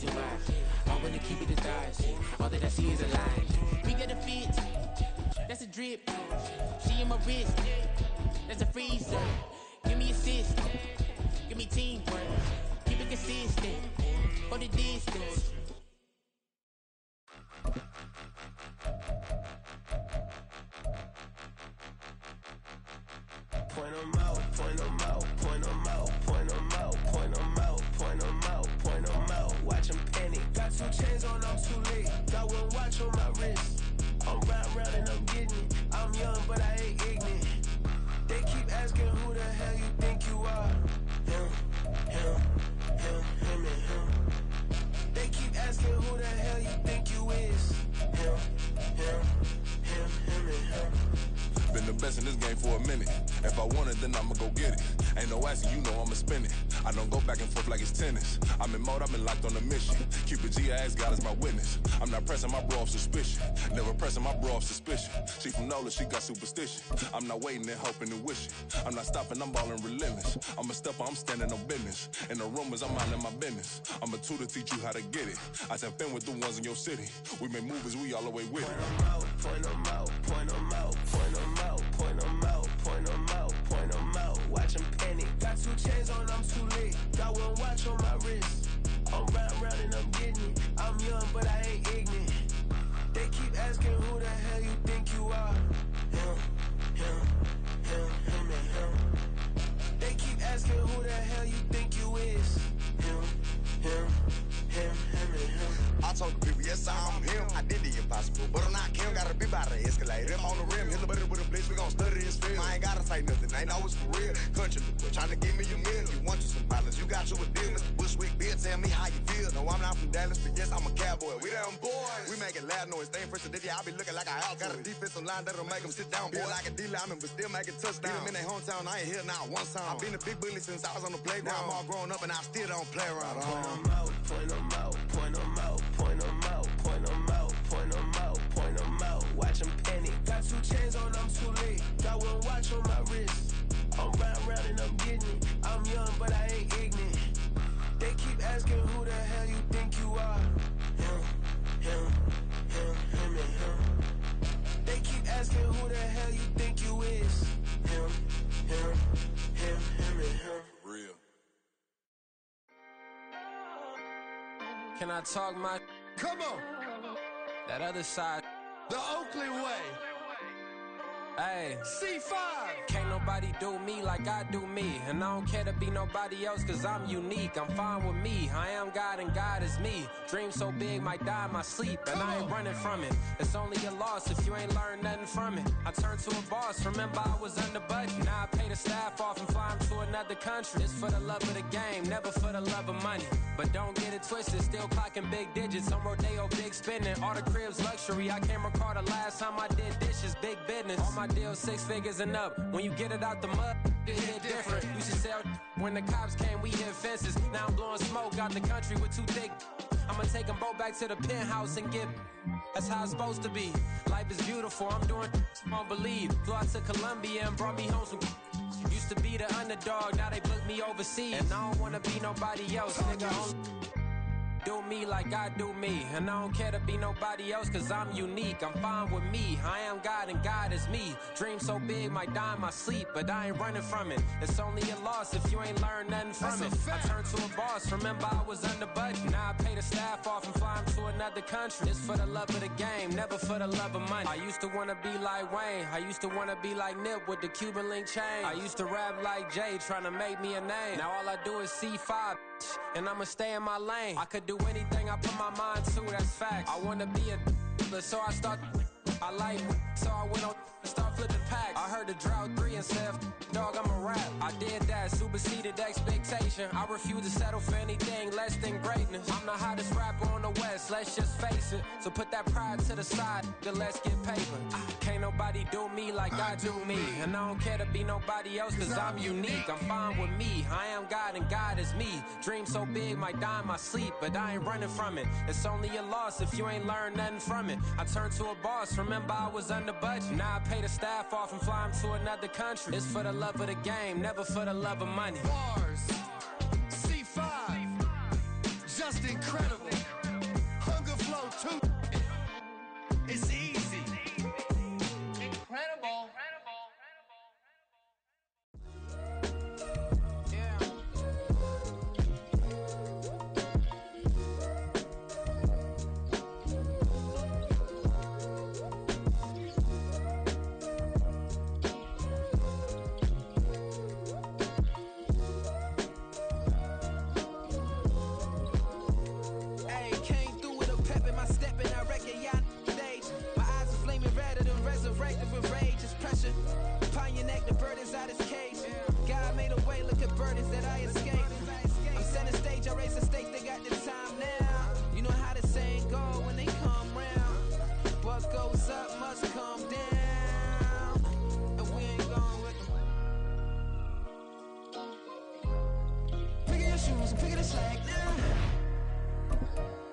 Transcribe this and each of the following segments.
reason why. I wanna keep it the thighs. All that I see is a lie. We got a fit, that's a drip. She in my wrist, that's a freezer. Give me assist, give me teamwork. Keep it consistent, for the distance. Point 'em out, point 'em out, point 'em out, point 'em out, point 'em out, point 'em out, point 'em out. Watch 'em panic. Got 2 chains on, I'm too late. Got 1 watch on my wrist. I'm round and I'm getting it. I'm young, but I ain't ignorant. They keep asking who the hell you think you are. Him, and him. They keep asking who the hell you think you is. Him, and him. Been the best in this game for a minute. If I want it, then I'ma go get it. Ain't no asking, you know I'ma spin it. I don't go back and forth like it's tennis. I'm in mode, I've been locked on a mission. Keep it G, I ask God as my witness. I'm not pressing my bro off suspicion. Never pressing my bro off suspicion. She from NOLA, she got superstition. I'm not waiting and hoping and wishing. I'm not stopping, I'm ballin' relentless. I'm a stepper, I'm standing on business. In the rumors, I'm minding my business. I'm a tutor, teach you how to get it. I tap in with the ones in your city. We make movies, we all the way with it. Point 'em out, point 'em out, point 'em out, point 'em out, point 'em out, point 'em out. Watch 'em panic. Got 2 chains on, I'm too late. Got 1 watch on my wrist. I'm round and I'm getting it. I'm young, but I ain't ignorant. They keep asking who the hell you think you are. Him, and him. They keep asking who the hell you think you is. Him, and him. I told the people, yes, I'm him. I did the impossible, but I'm not Kim. Gotta be by the escalator. I'm on the rim, hit the butter with a blitz. We gon' study this film. I ain't gotta say nothing, ain't know it's for real. Country, trying to give me a meal. You want you some pilots, you got you a deal. Mr. Bushwick, Bill, tell me how you feel. No, I'm not from Dallas, but yes, I'm a cowboy. We them boys. We making loud noise. Staying first to Diddy, I be looking like a house. Got a defensive line that'll make them sit down. Boy, like a D-lineman, but still making touchdowns. Beat them in their hometown, I ain't here now one time. I've been a big bully since I was on the playground. Now I'm all grown up and I still don't play around. Point 'em out, point 'em out, point 'em out, point 'em out, point 'em out, point 'em out, point 'em out. Watch 'em panic. Got 2 chains on, I'm too late. Got 1 watch on my wrist. I'm round and I'm getting it. I'm young, but I ain't ignorant. They keep asking who the hell you think you are. Him, and him. They keep asking who the hell you think you is. Him, and him. Real. Can I talk my? Come on, That other side. the Oakley way. Hey. C5. Can't nobody do me like I do me. And I don't care to be nobody else cause I'm unique. I'm fine with me. I am God and God is me. Dream so big might die in my sleep. And I ain't running from it. It's only a loss if you ain't learned nothing from it. I turned to a boss. Remember I was under budget. Now I pay the staff off and fly 'em to another country. It's for the love of the game, never for the love of money. But don't get it twisted. Still clocking big digits. On Rodeo, big spending. All the cribs luxury. I can't recall the last time I did dishes. Big business. All my deals 6 figures and up. When you get it out the mud, it hit different. Used to sell when the cops came, we hit fences. Now I'm blowing smoke out the country with 2 thick. I'ma take them both back to the penthouse and get. That's how it's supposed to be. Life is beautiful. I'm doing won't believe. Flew out to Colombia and brought me home some. Used to be the underdog, now they book me overseas. And I don't wanna be nobody else, nigga. Do me like I do me. And I don't care to be nobody else cause I'm unique. I'm fine with me. I am God and God is me. Dream so big might die in my sleep, but I ain't running from it. It's only a loss if you ain't learned nothing from it. I turned to a boss. Remember I was under budget. Now I pay the staff off and fly 'em to another country. It's for the love of the game, never for the love of money. I used to wanna be like Wayne. I used to wanna be like Nip with the Cuban link chain. I used to rap like Jay, trying to make me a name. Now all I do is C5, and I'ma stay in my lane. I could do anything I put my mind to, that's facts. I wanna be a so I start. I like so I went on and start flipping packs. I heard the drought 3 and said, dog, I'm a rap. I did that, superseded expectation. I refuse to settle for anything less than greatness. I'm the hottest rapper on the West, let's just face it. So put that pride to the side, then let's get paper. Can't nobody do me like I do me. And I don't care to be nobody else cause I'm unique. I'm fine with me, I am God and God is me. Dream so big might die in my sleep, but I ain't running from it. It's only a loss if you ain't learned nothing from it. I turned to a boss, remember I was under budget. Now I pay the staff off and fly 'em to another country. It's for the love of the game, never for the love of money. Bars. C5. Just incredible. shoes and pick it a slack now.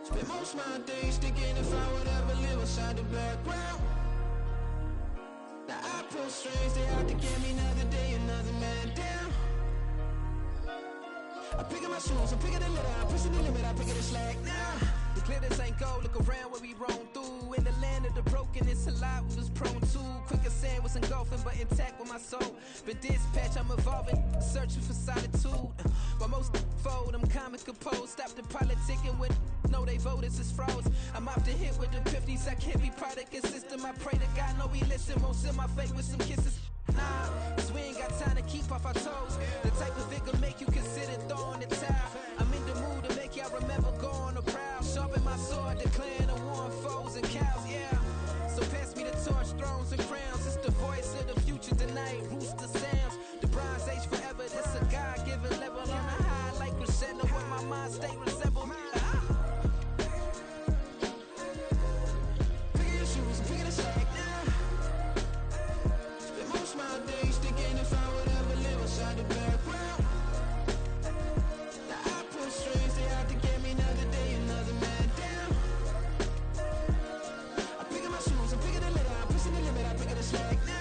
Spend most of my days thinking if I would ever live inside the background. Now I pull strings, they out to get me another day, another man down. I'm picking my shoes, I'm picking the litter, I'm pushing the limit, I'm picking the slack now. The glitters ain't gold, look around where we roam through. In the land of the broken, it's a lot we was prone to. Quicker sand was engulfing, but intact with my soul. Been dispatched, I'm evolving, searching for solitude. While most fold, I'm comic composed. Stop the politicking with no, they voters is froze. I'm off the hit with the 50s, I can't be product and system. I pray to God, no, he listen, won't send my fate with some kisses. Nah, cause we ain't got time to keep off our toes. The type of vigor make you consider throwing the towel. I'm in the mood to make y'all remember going to proud. Sharpen my sword, declaring the war on foes and cows, yeah. So pass me the torch, thrones and crowns. It's the voice of the future tonight, rooster sounds. The Bronze Age forever, this a God-given level. On a high like crescendo, where my mind state resemble. Pick your shoes and pick it a slack now. Spend most of my days thinking if I would ever live inside the background. Now I pull strings, they out to get me another day, another man down. I'm picking my shoes, I'm picking the litter, I'm pushing the limit, I'm picking the slack now.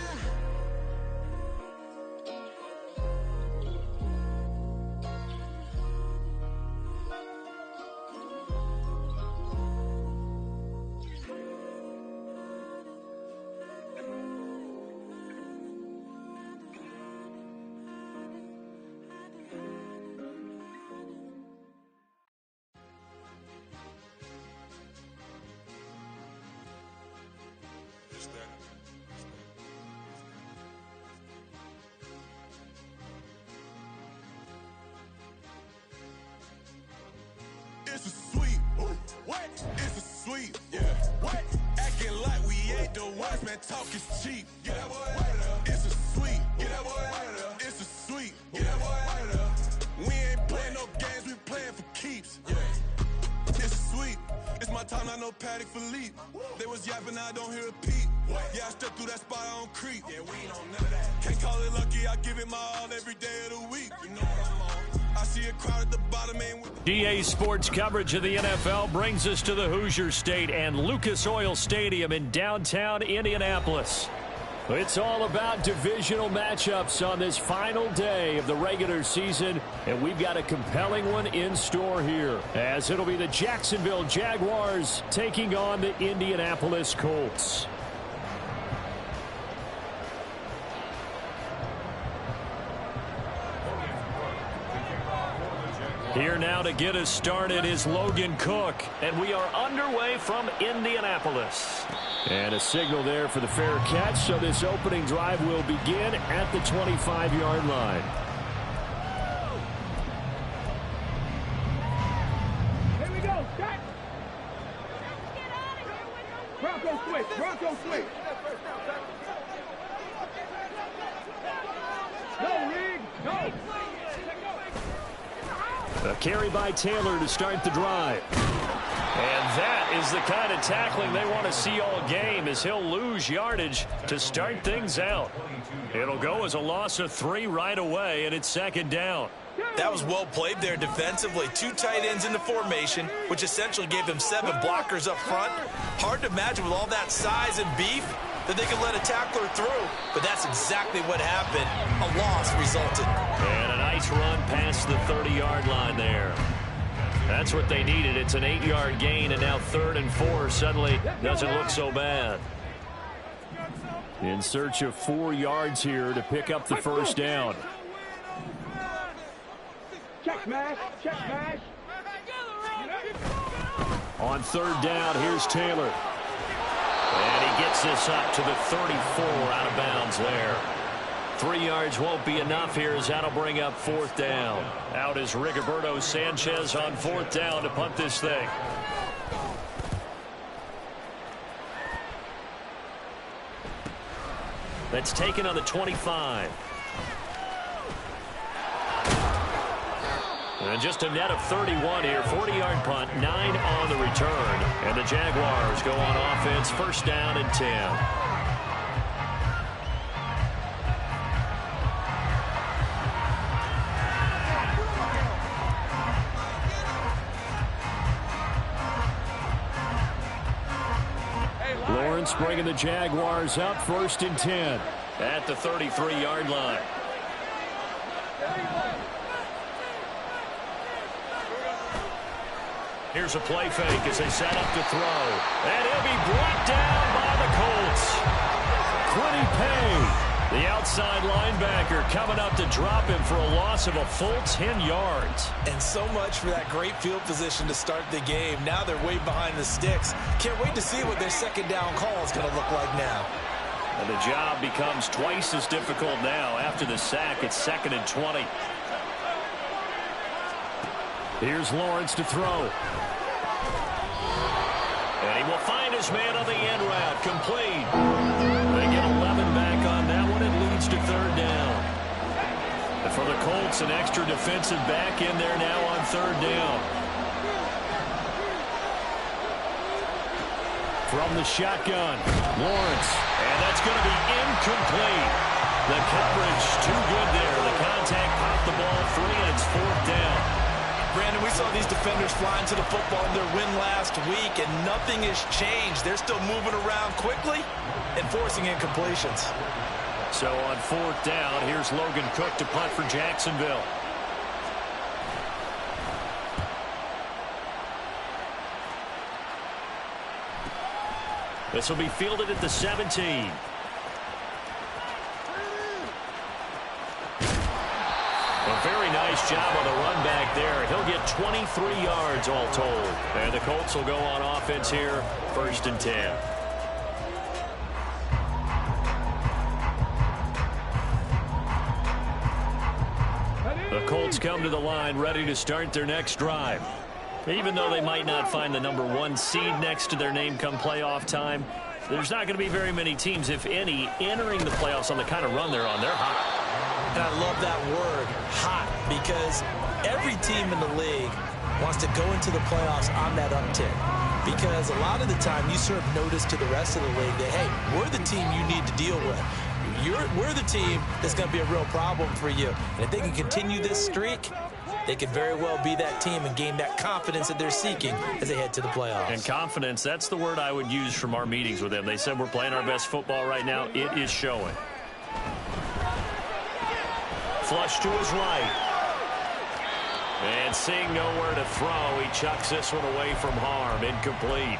It's a sweep. What? It's a sweep. Yeah. What? Acting like we ain't the ones, man. Talk is cheap. Get that boy out of there. It's a sweep. Get that boy out of there. It's a sweep. Get that boy out of there. We ain't playing no games, we playing for keeps. Yeah. It's a sweep. It's my time, not no Paddock Philippe. They was yapping, I don't hear a peep. Yeah, I step through that spot, I don't creep. Yeah, we ain't on none of that. Can't call it lucky, I give it my all every day of the week. You know what I'm on. I see a crowd at the bottom, man. EA Sports coverage of the NFL brings us to the Hoosier State and Lucas Oil Stadium in downtown Indianapolis. It's all about divisional matchups on this final day of the regular season, and we've got a compelling one in store here, as it'll be the Jacksonville Jaguars taking on the Indianapolis Colts. Here now to get us started is Logan Cook, and we are underway from Indianapolis. And a signal there for the fair catch, so this opening drive will begin at the 25-yard line. Here we go, Jack. Bronco switch, Bronco switch. No, Rig, no. A carry by Taylor to start the drive. And that is the kind of tackling they want to see all game, as he'll lose yardage to start things out. It'll go as a loss of 3 right away, and it's second down. That was well played there defensively. 2 tight ends in the formation, which essentially gave them 7 blockers up front. Hard to imagine with all that size and beef that they could let a tackler through, but that's exactly what happened. A loss resulted. And a nice run past the 30-yard line there. That's what they needed. It's an 8-yard gain, and now 3rd and 4 suddenly doesn't look so bad. In search of 4 yards here to pick up the first down. Check smash, check smash. On 3rd down, here's Taylor. And he gets this up to the 34, out of bounds there. 3 yards won't be enough here, as that'll bring up 4th down. Out is Rigoberto Sanchez on 4th down to punt this thing. That's taken on the 25. And just a net of 31 here. 40-yard punt, 9 on the return. And the Jaguars go on offense, 1st down and 10. Lawrence bringing the Jaguars up 1st and 10 at the 33-yard line. Here's a play fake as they set up to throw. And he'll be brought down by the Colts. Quiddy Pay, the outside linebacker, coming up to drop him for a loss of a full 10 yards. And so much for that great field position to start the game. Now they're way behind the sticks. Can't wait to see what their second down call is going to look like now. And the job becomes twice as difficult now. After the sack, it's 2nd and 20. Here's Lawrence to throw. And he will find his man on the end route. Complete. They get 11 back on that one. It leads to 3rd down. And for the Colts, an extra defensive back in there now on 3rd down. From the shotgun, Lawrence. And that's going to be incomplete. The coverage too good there. The contact popped the ball free, and it's 4th down. Brandon, we saw these defenders flying to the football in their win last week, and nothing has changed. They're still moving around quickly and forcing incompletions. So on 4th down, here's Logan Cook to punt for Jacksonville. This will be fielded at the 17. A very nice job on the run back there. He'll get 23 yards all told. And the Colts will go on offense here, 1st and 10. The Colts come to the line ready to start their next drive. Even though they might not find the number 1 seed next to their name come playoff time, there's not going to be very many teams, if any, entering the playoffs on the kind of run they're on. They're hot. And I love that word, hot, because every team in the league wants to go into the playoffs on that uptick. Because a lot of the time you serve notice to the rest of the league that, hey, we're the team you need to deal with. We're the team that's going to be a real problem for you. And if they can continue this streak, they could very well be that team and gain that confidence that they're seeking as they head to the playoffs. And confidence, that's the word I would use from our meetings with them. They said we're playing our best football right now. It is showing. Flush to his right. And seeing nowhere to throw, he chucks this one away from harm. Incomplete.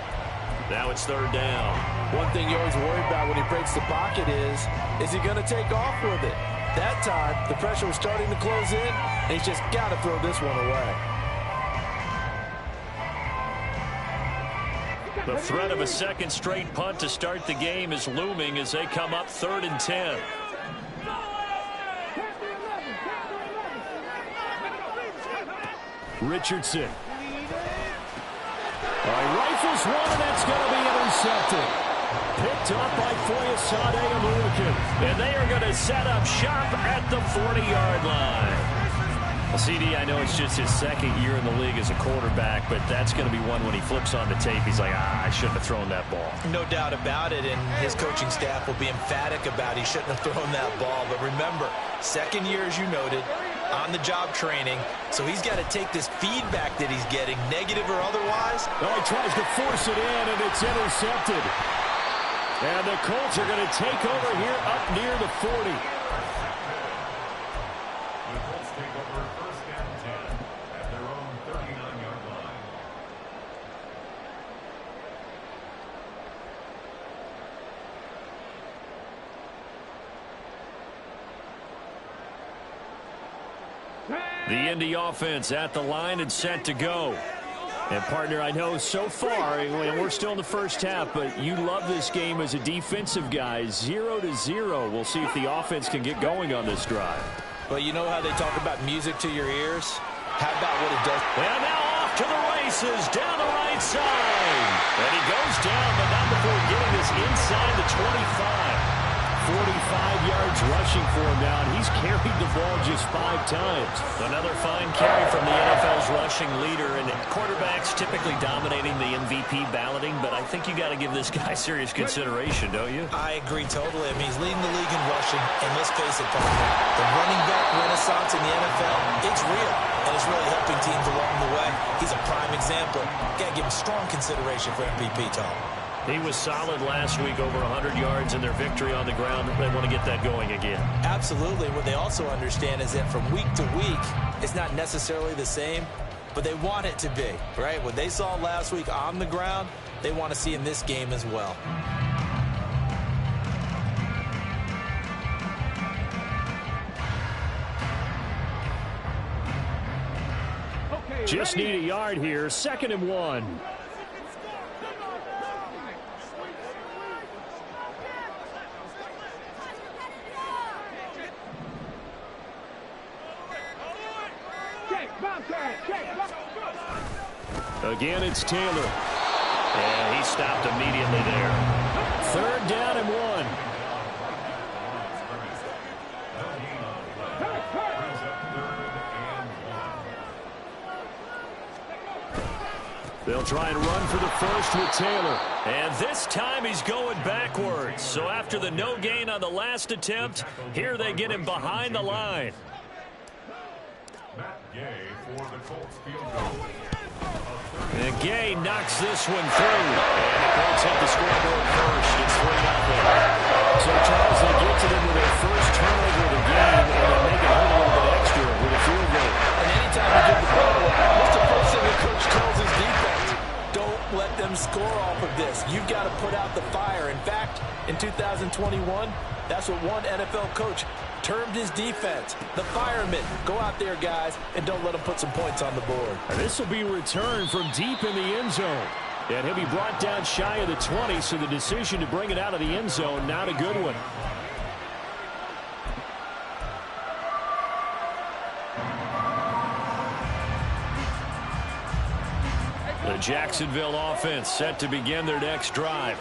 Now it's 3rd down. One thing you always worry about when he breaks the pocket is he going to take off with it? That time, the pressure was starting to close in, and he's just got to throw this one away. The threat of a second straight punt to start the game is looming as they come up 3rd and 10. Richardson. Rifles one, and that's going to be intercepted. Picked up by Foyesade Oluokun. And they are going to set up shop at the 40-yard line. CD, I know it's just his 2nd year in the league as a quarterback, but that's going to be one when he flips on the tape. He's like, I shouldn't have thrown that ball. No doubt about it, and his coaching staff will be emphatic about he shouldn't have thrown that ball. But remember, 2nd year, as you noted, on-the-job training, so he's got to take this feedback that he's getting, negative or otherwise. Well, he tries to force it in, and it's intercepted. And the Colts are going to take over here up near the 40. The Colts take over 1st and 10 at their own 39-yard line. The Indy offense at the line and set to go. And, partner, I know so far, we're still in the first half, but you love this game as a defensive guy. 0-0. We'll see if the offense can get going on this drive. Well, you know how they talk about music to your ears? How about what it does? And now off to the races down the right side. And he goes down, but not before getting this inside the 25. 45 yards rushing for him now, and he's carried the ball just 5 times. Another fine carry from the NFL's rushing leader, and quarterbacks typically dominating the MVP balloting, but I think you got to give this guy serious consideration, don't you? I agree totally. I mean, he's leading the league in rushing, and let's face it, partner, the running back renaissance in the NFL, it's real, and it's really helping teams along the way. He's a prime example. Got to give him strong consideration for MVP, Tom. He was solid last week, over 100 yards in their victory on the ground. They want to get that going again. Absolutely. What they also understand is that from week to week, it's not necessarily the same, but they want it to be, right? What they saw last week on the ground, they want to see in this game as well. Just need a yard here. 2nd and 1. Again, it's Taylor. And he stopped immediately there. 3rd down and 1. They'll try and run for the first with Taylor. And this time he's going backwards. So after the no gain on the last attempt, here they get him behind the line. And Gay knocks this one through. And it brings up the scoreboard first. It's 3-0. So Charles, they get to them with their first turnover of the game, and they make it hurt a little bit extra with a field goal. And anytime you give the ball away, what's the first thing the coach tells his defense? Don't let them score off of this. You've got to put out the fire. In fact, in 2021, that's what one NFL coach termed his defense, the firemen. Go out there, guys, and don't let them put some points on the board. And this will be returned from deep in the end zone. And he'll be brought down shy of the 20, so the decision to bring it out of the end zone, not a good one. The Jacksonville offense set to begin their next drive.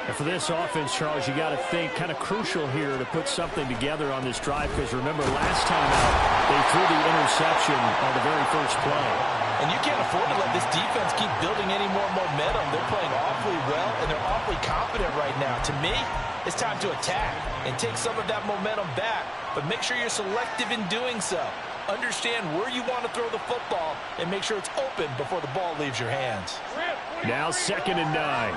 And for this offense, Charles, you got to think kind of crucial here to put something together on this drive, because remember last time out they threw the interception on the very first play. And you can't afford to let this defense keep building any more momentum. They're playing awfully well, and they're awfully confident right now. To me, it's time to attack and take some of that momentum back, but make sure you're selective in doing so. Understand where you want to throw the football and make sure it's open before the ball leaves your hands. Now 2nd and 9.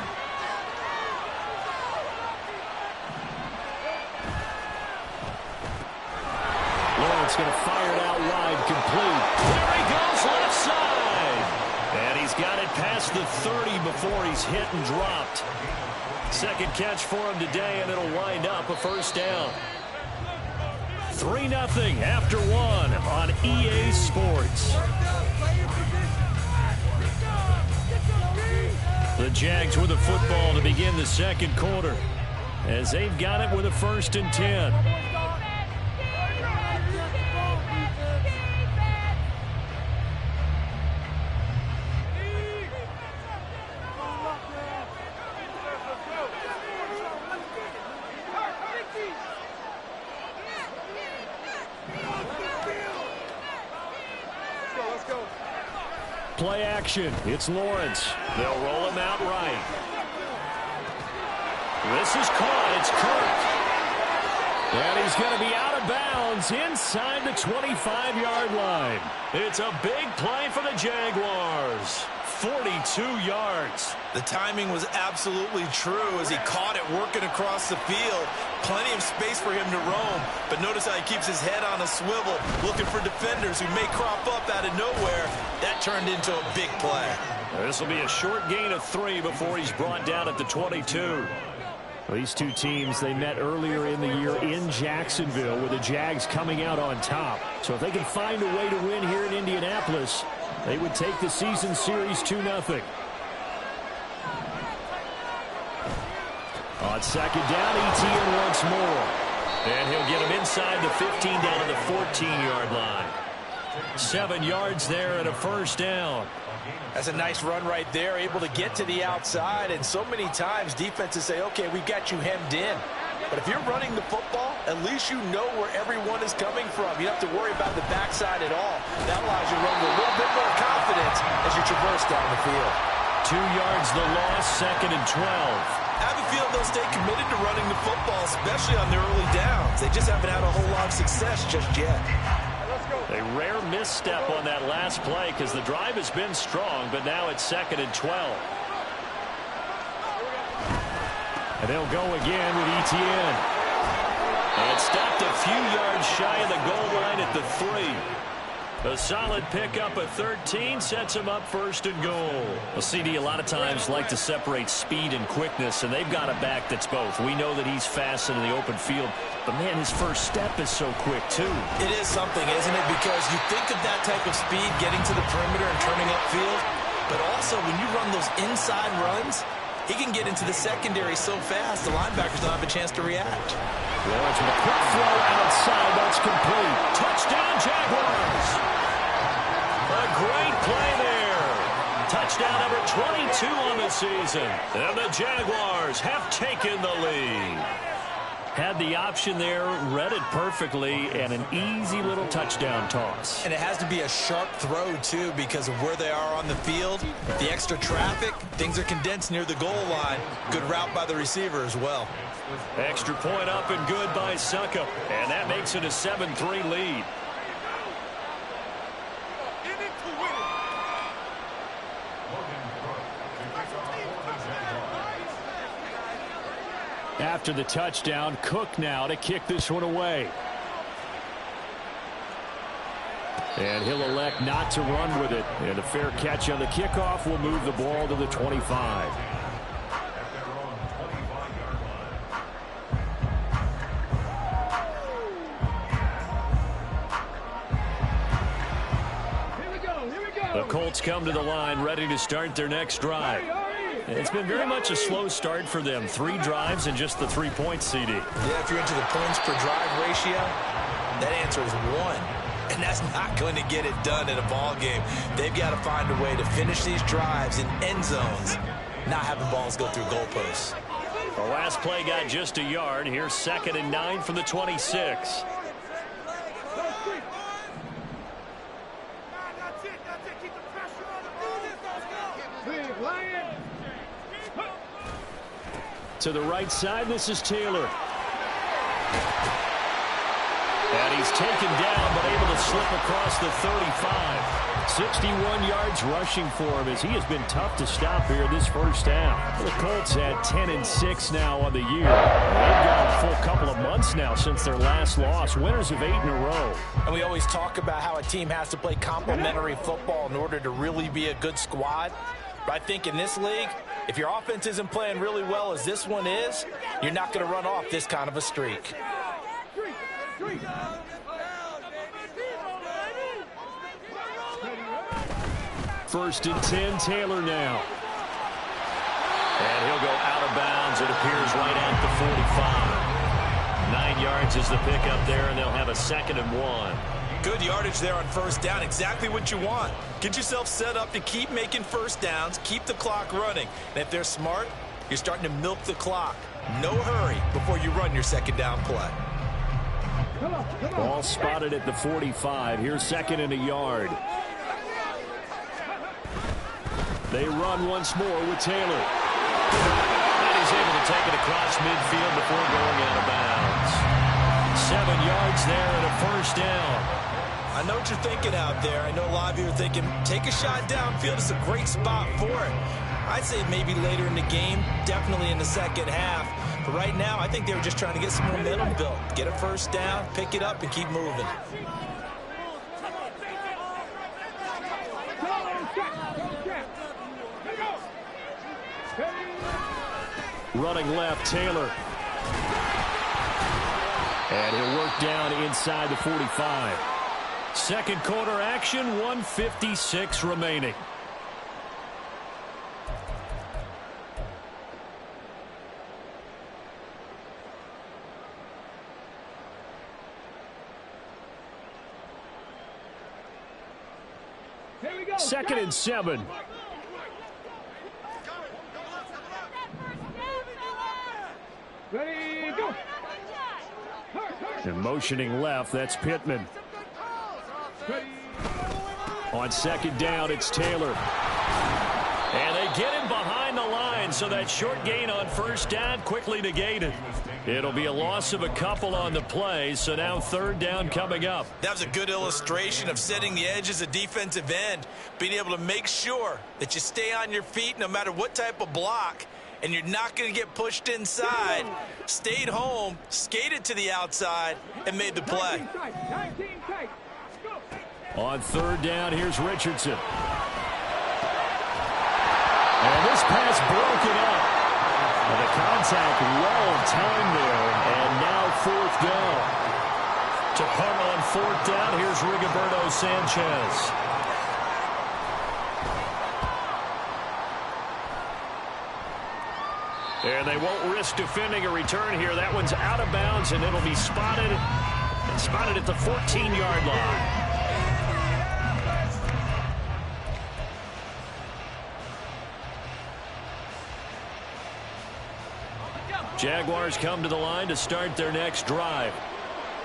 Lawrence going to fire it out wide, complete. There he goes, left side. And he's got it past the 30 before he's hit and dropped. 2nd catch for him today, and it'll wind up a first down. 3-0 after 1 on EA Sports. The Jags with the football to begin the 2nd quarter, as they've got it with a 1st and 10. Play action. It's Lawrence. They'll roll him out right. This is caught. It's Kirk. And he's going to be out of bounds inside the 25-yard line. It's a big play for the Jaguars. 42 yards. The timing was absolutely true as he caught it working across the field. Plenty of space for him to roam, but notice how he keeps his head on a swivel, looking for defenders who may crop up out of nowhere. That turned into a big play. This will be a short gain of 3 before he's brought down at the 22. These two teams, they met earlier in the year in Jacksonville with the Jags coming out on top. So if they can find a way to win here in Indianapolis, they would take the season series 2-0. On 2nd down, Etienne once more. And he'll get him inside the 15 down to the 14-yard line. 7 yards there and a first down. That's a nice run right there, able to get to the outside. And so many times defenses say, okay, we've got you hemmed in. But if you're running the football, at least you know where everyone is coming from. You don't have to worry about the backside at all. That allows you to run with a little bit more confidence as you traverse down the field. 2 yards the loss, 2nd and 12. I have a feeling they'll stay committed to running the football, especially on their early downs. They just haven't had a whole lot of success just yet. A rare misstep on that last play because the drive has been strong, but now it's 2nd and 12. And they'll go again with Etienne. And stopped a few yards shy of the goal line at the 3. A solid pickup of 13 sets him up first and goal. Well, CD a lot of times like to separate speed and quickness, and they've got a back that's both. We know that he's fast in the open field, but, man, his first step is so quick, too. It is something, isn't it? Because you think of that type of speed getting to the perimeter and turning upfield, but also when you run those inside runs, he can get into the secondary so fast the linebackers don't have a chance to react. Lawrence with a quick throw outside. That's complete. Touchdown, Jaguars. A great play there. Touchdown number 22 on the season. And the Jaguars have taken the lead. Had the option there, read it perfectly, and an easy little touchdown toss. And it has to be a sharp throw, too, because of where they are on the field. The extra traffic, things are condensed near the goal line. Good route by the receiver as well. Extra point up and good by Succop. And that makes it a 7-3 lead. After the touchdown, Cook now to kick this one away. And he'll elect not to run with it. And a fair catch on the kickoff will move the ball to the 25. The Colts come to the line ready to start their next drive. It's been very much a slow start for them. 3 drives and just the 3 points, CD. Yeah, if you're into the points per drive ratio, that answer is 1. And that's not going to get it done in a ball game. They've got to find a way to finish these drives in end zones, not having balls go through goalposts. The last play got just a yard. Here's 2nd and 9 from the 26. To the right side, this is Taylor. And he's taken down, but able to slip across the 35. 61 yards rushing for him as he has been tough to stop here this first half. The Colts had 10-6 now on the year. They've gone a full couple of months now since their last loss. Winners of 8 in a row. And we always talk about how a team has to play complementary football in order to really be a good squad. But I think in this league, if your offense isn't playing really well as this one is, you're not going to run off this kind of a streak. First and 10, Taylor now. And he'll go out of bounds. It appears right at the 45. 9 yards is the pickup there, and they'll have a 2nd and 1. Good yardage there on first down. Exactly what you want. Get yourself set up to keep making first downs, keep the clock running. And if they're smart, you're starting to milk the clock. No hurry before you run your 2nd down play. Ball spotted at the 45. Here's 2nd and a yard. They run once more with Taylor. And he's able to take it across midfield before going out of bounds. 7 yards there and a first down. I know what you're thinking out there. I know a lot of you are thinking, take a shot downfield. It's a great spot for it. I'd say maybe later in the game, definitely in the second half. But right now, I think they were just trying to get some momentum built. Get a first down, pick it up, and keep moving. Running left, Taylor. And he'll work down inside the 45. Second quarter action, 1:56 remaining. Here we go. 2nd and 7. Ready, go. And motioning left, that's Pittman. On 2nd down, it's Taylor. And they get him behind the line, so that short gain on first down quickly negated. It'll be a loss of a couple on the play, so now 3rd down coming up. That was a good illustration of setting the edge as a defensive end, being able to make sure that you stay on your feet no matter what type of block, and you're not going to get pushed inside. Stayed home, skated to the outside, and made the play. On third down, here's Richardson. And this pass broken up. And the contact well timed there, and now fourth down. To punt on fourth down, here's Rigoberto Sanchez. And they won't risk defending a return here. That one's out of bounds, and it'll be spotted at the 14-yard line. Jaguars come to the line to start their next drive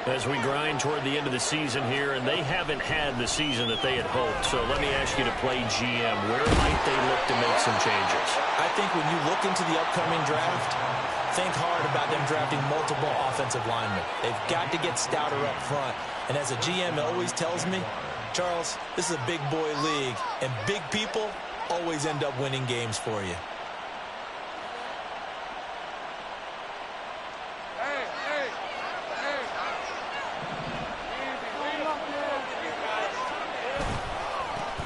as we grind toward the end of the season here, and they haven't had the season that they had hoped. So let me ask you to play GM. Where might they look to make some changes? I think when you look into the upcoming draft, think hard about them drafting multiple offensive linemen. They've got to get stouter up front. And as a GM always tells me, Charles, this is a big boy league, and big people always end up winning games for you.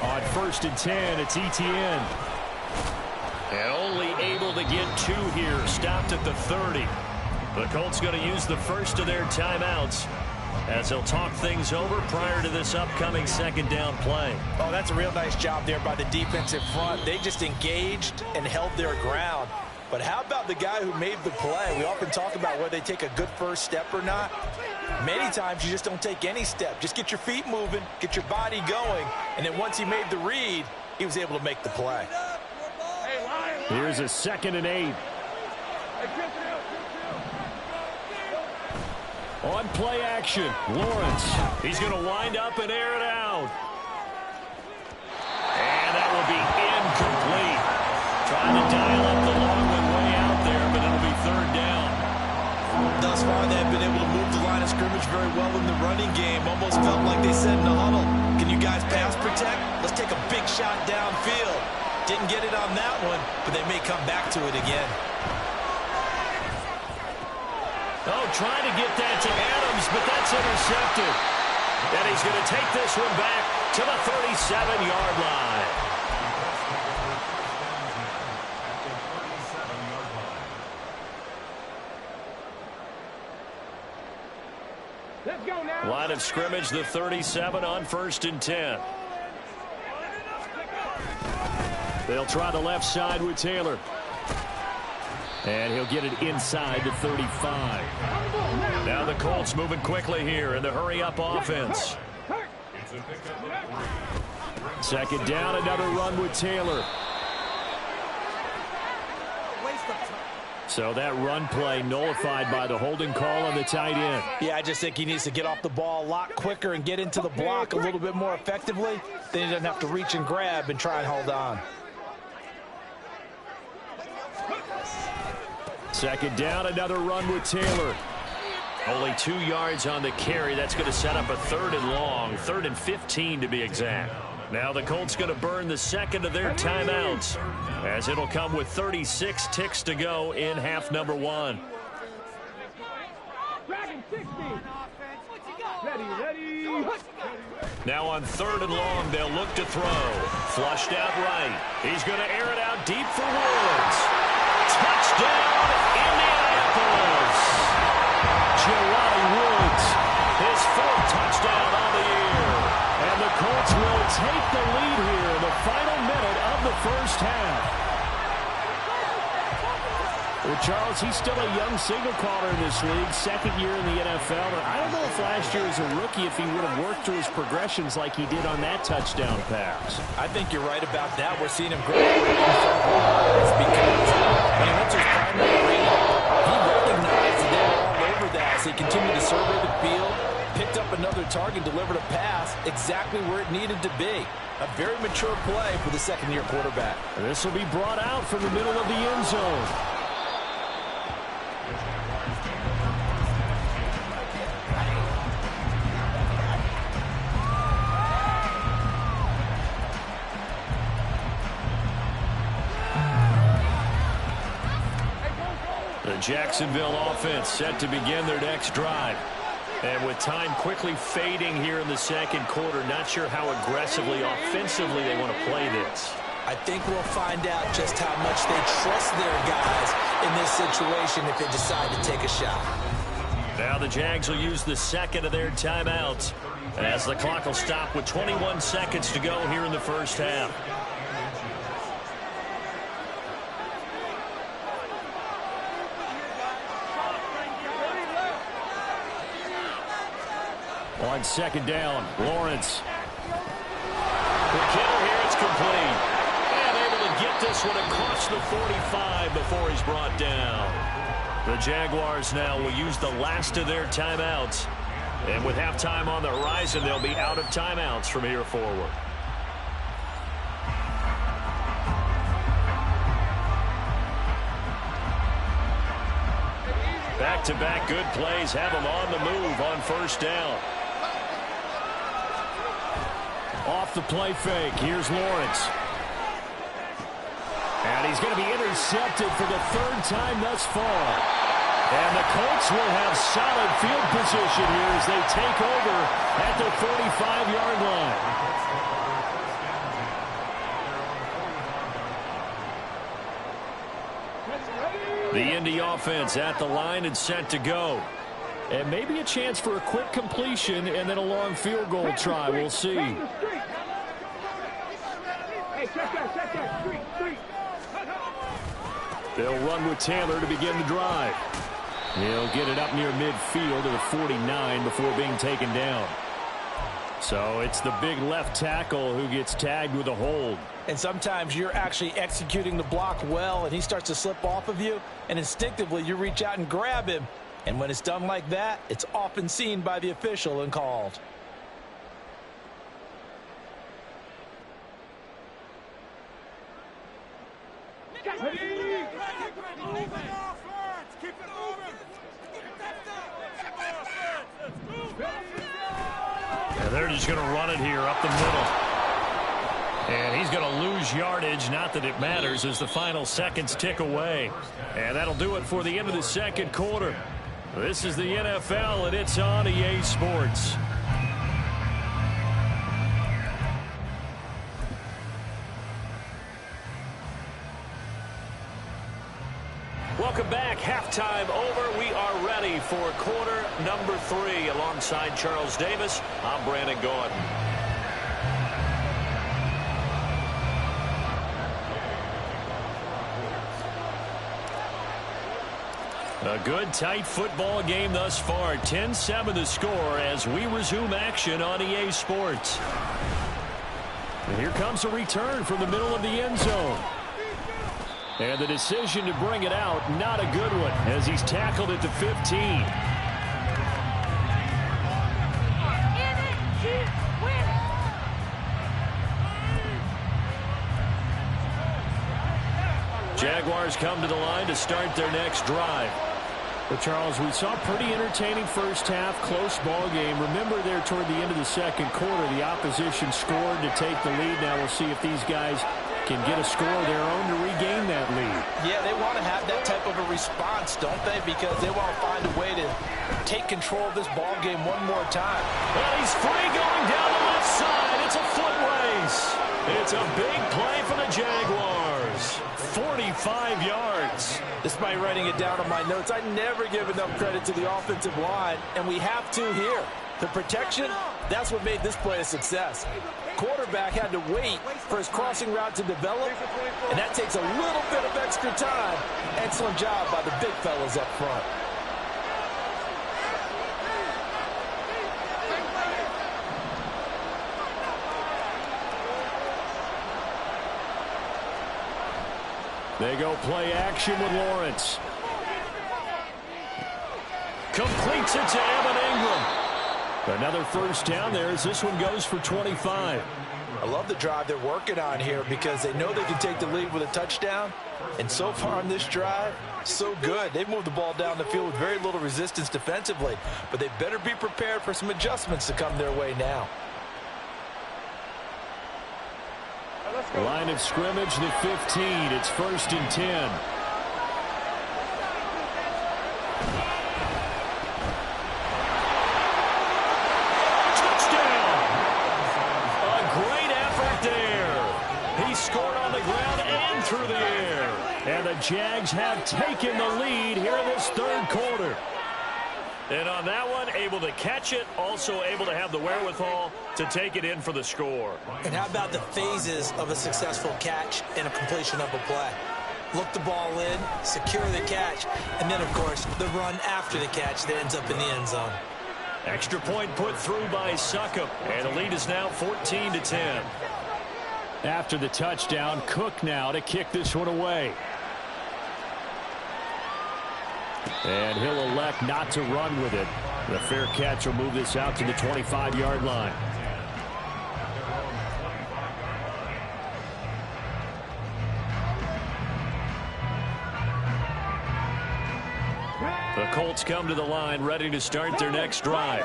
On 1st and 10, it's Etienne. And only able to get 2 here. Stopped at the 30. The Colts going to use the first of their timeouts as they'll talk things over prior to this upcoming second down play. Oh, that's a real nice job there by the defensive front. They just engaged and held their ground. But how about the guy who made the play? We often talk about whether they take a good first step or not. Many times you just don't take any step. Just get your feet moving, get your body going, and then once he made the read, he was able to make the play. Here's a 2nd and 8. On play action, Lawrence. He's going to wind up and air it out. And that will be incomplete. Trying to dial up the long one way out there, but it'll be 3rd down. Thus far, they've been able to move the line of scrimmage very well in the running game. Almost felt like they said in the huddle, can you guys pass protect? Let's take a big shot downfield. Didn't get it on that one, but they may come back to it again. Oh, trying to get that to Adams, but that's intercepted. And he's going to take this one back to the 37-yard line. Let's go now. Line of scrimmage, the 37 on 1st and 10. They'll try the left side with Taylor. And he'll get it inside the 35. Now the Colts moving quickly here in the hurry-up offense. 2nd down, another run with Taylor. So that run play nullified by the holding call on the tight end. Yeah, I just think he needs to get off the ball a lot quicker and get into the block a little bit more effectively. Then he doesn't have to reach and grab and try and hold on. 2nd down, another run with Taylor. Only 2 yards on the carry. That's going to set up a 3rd and long, 3rd and 15 to be exact. Now the Colts going to burn the second of their timeouts as it'll come with 36 ticks to go in half number 1. Now on 3rd and long, they'll look to throw. Flushed out right. He's going to air it out deep for Woods. Touchdown, Indianapolis. Jelani Woods, his 4th touchdown on the year. And the Colts will take the lead here in the final minute of the first half. Well, Charles, he's still a young signal caller in this league, 2nd year in the NFL. And I don't know if last year as a rookie if he would have worked through his progressions like he did on that touchdown pass. I think you're right about that. We're seeing him grow because when he went to his primary rating, he recognized that they were all over that as he continued to survey the field, picked up another target, delivered a pass exactly where it needed to be. A very mature play for the 2nd-year quarterback. And this will be brought out from the middle of the end zone. The Jacksonville offense set to begin their next drive. And with time quickly fading here in the second quarter, not sure how aggressively, offensively they want to play this. I think we'll find out just how much they trust their guys in this situation if they decide to take a shot. Now the Jags will use the second of their timeouts as the clock will stop with 21 seconds to go here in the first half. On second down, Lawrence. The kill here, it's complete. And able to get this one across the 45 before he's brought down. The Jaguars now will use the last of their timeouts. And with halftime on the horizon, they'll be out of timeouts from here forward. Back-to-back good plays have them on the move on first down. Off the play fake, here's Lawrence. And he's going to be intercepted for the third time thus far. And the Colts will have solid field position here as they take over at the 45-yard line. The Indy offense at the line and set to go. And maybe a chance for a quick completion and then a long field goal try. We'll see. They'll run with Taylor to begin the drive. He'll get it up near midfield to the 49 before being taken down. So it's the big left tackle who gets tagged with a hold. And sometimes you're actually executing the block well, and he starts to slip off of you, and instinctively you reach out and grab him. And when it's done like that, it's often seen by the official and called. And they're just going to run it here up the middle. And he's going to lose yardage. Not that it matters as the final seconds tick away. And that'll do it for the end of the second quarter. This is the NFL, and it's on EA Sports. Welcome back. Halftime over. We are ready for quarter number 3. Alongside Charles Davis, I'm Brandon Gaudin. A good, tight football game thus far. 10-7 the score as we resume action on EA Sports. And here comes a return from the middle of the end zone. And the decision to bring it out, not a good one, as he's tackled at the 15. Jaguars come to the line to start their next drive. But, Charles, we saw a pretty entertaining first half, close ball game. Remember there toward the end of the second quarter, the opposition scored to take the lead. Now we'll see if these guys can get a score of their own to regain that lead. Yeah, they want to have that type of a response, don't they? Because they want to find a way to take control of this ball game one more time. Well, he's free going down the left side. It's a foot race. It's a big play for the Jaguars. 45 yards. Despite writing it down on my notes, I never give enough credit to the offensive line, and we have to here. The protection, that's what made this play a success. Quarterback had to wait for his crossing route to develop, and that takes a little bit of extra time. Excellent job by the big fellas up front. They go play action with Lawrence. Completes it to Evan Ingram. Another first down there as this one goes for 25. I love the drive they're working on here because they know they can take the lead with a touchdown. And so far on this drive, so good. They've moved the ball down the field with very little resistance defensively. But they better be prepared for some adjustments to come their way now. Line of scrimmage, the 15. It's 1st and 10. the ground and through the air. And the Jags have taken the lead here in this third quarter. And on that one, able to catch it, also able to have the wherewithal to take it in for the score. And how about the phases of a successful catch and a completion of a play? Look the ball in, secure the catch, and then, of course, the run after the catch that ends up in the end zone. Extra point put through by Succop, and the lead is now 14-10. After the touchdown, Cook now to kick this one away. And he'll elect not to run with it. The fair catch will move this out to the 25-yard line. The Colts come to the line ready to start their next drive.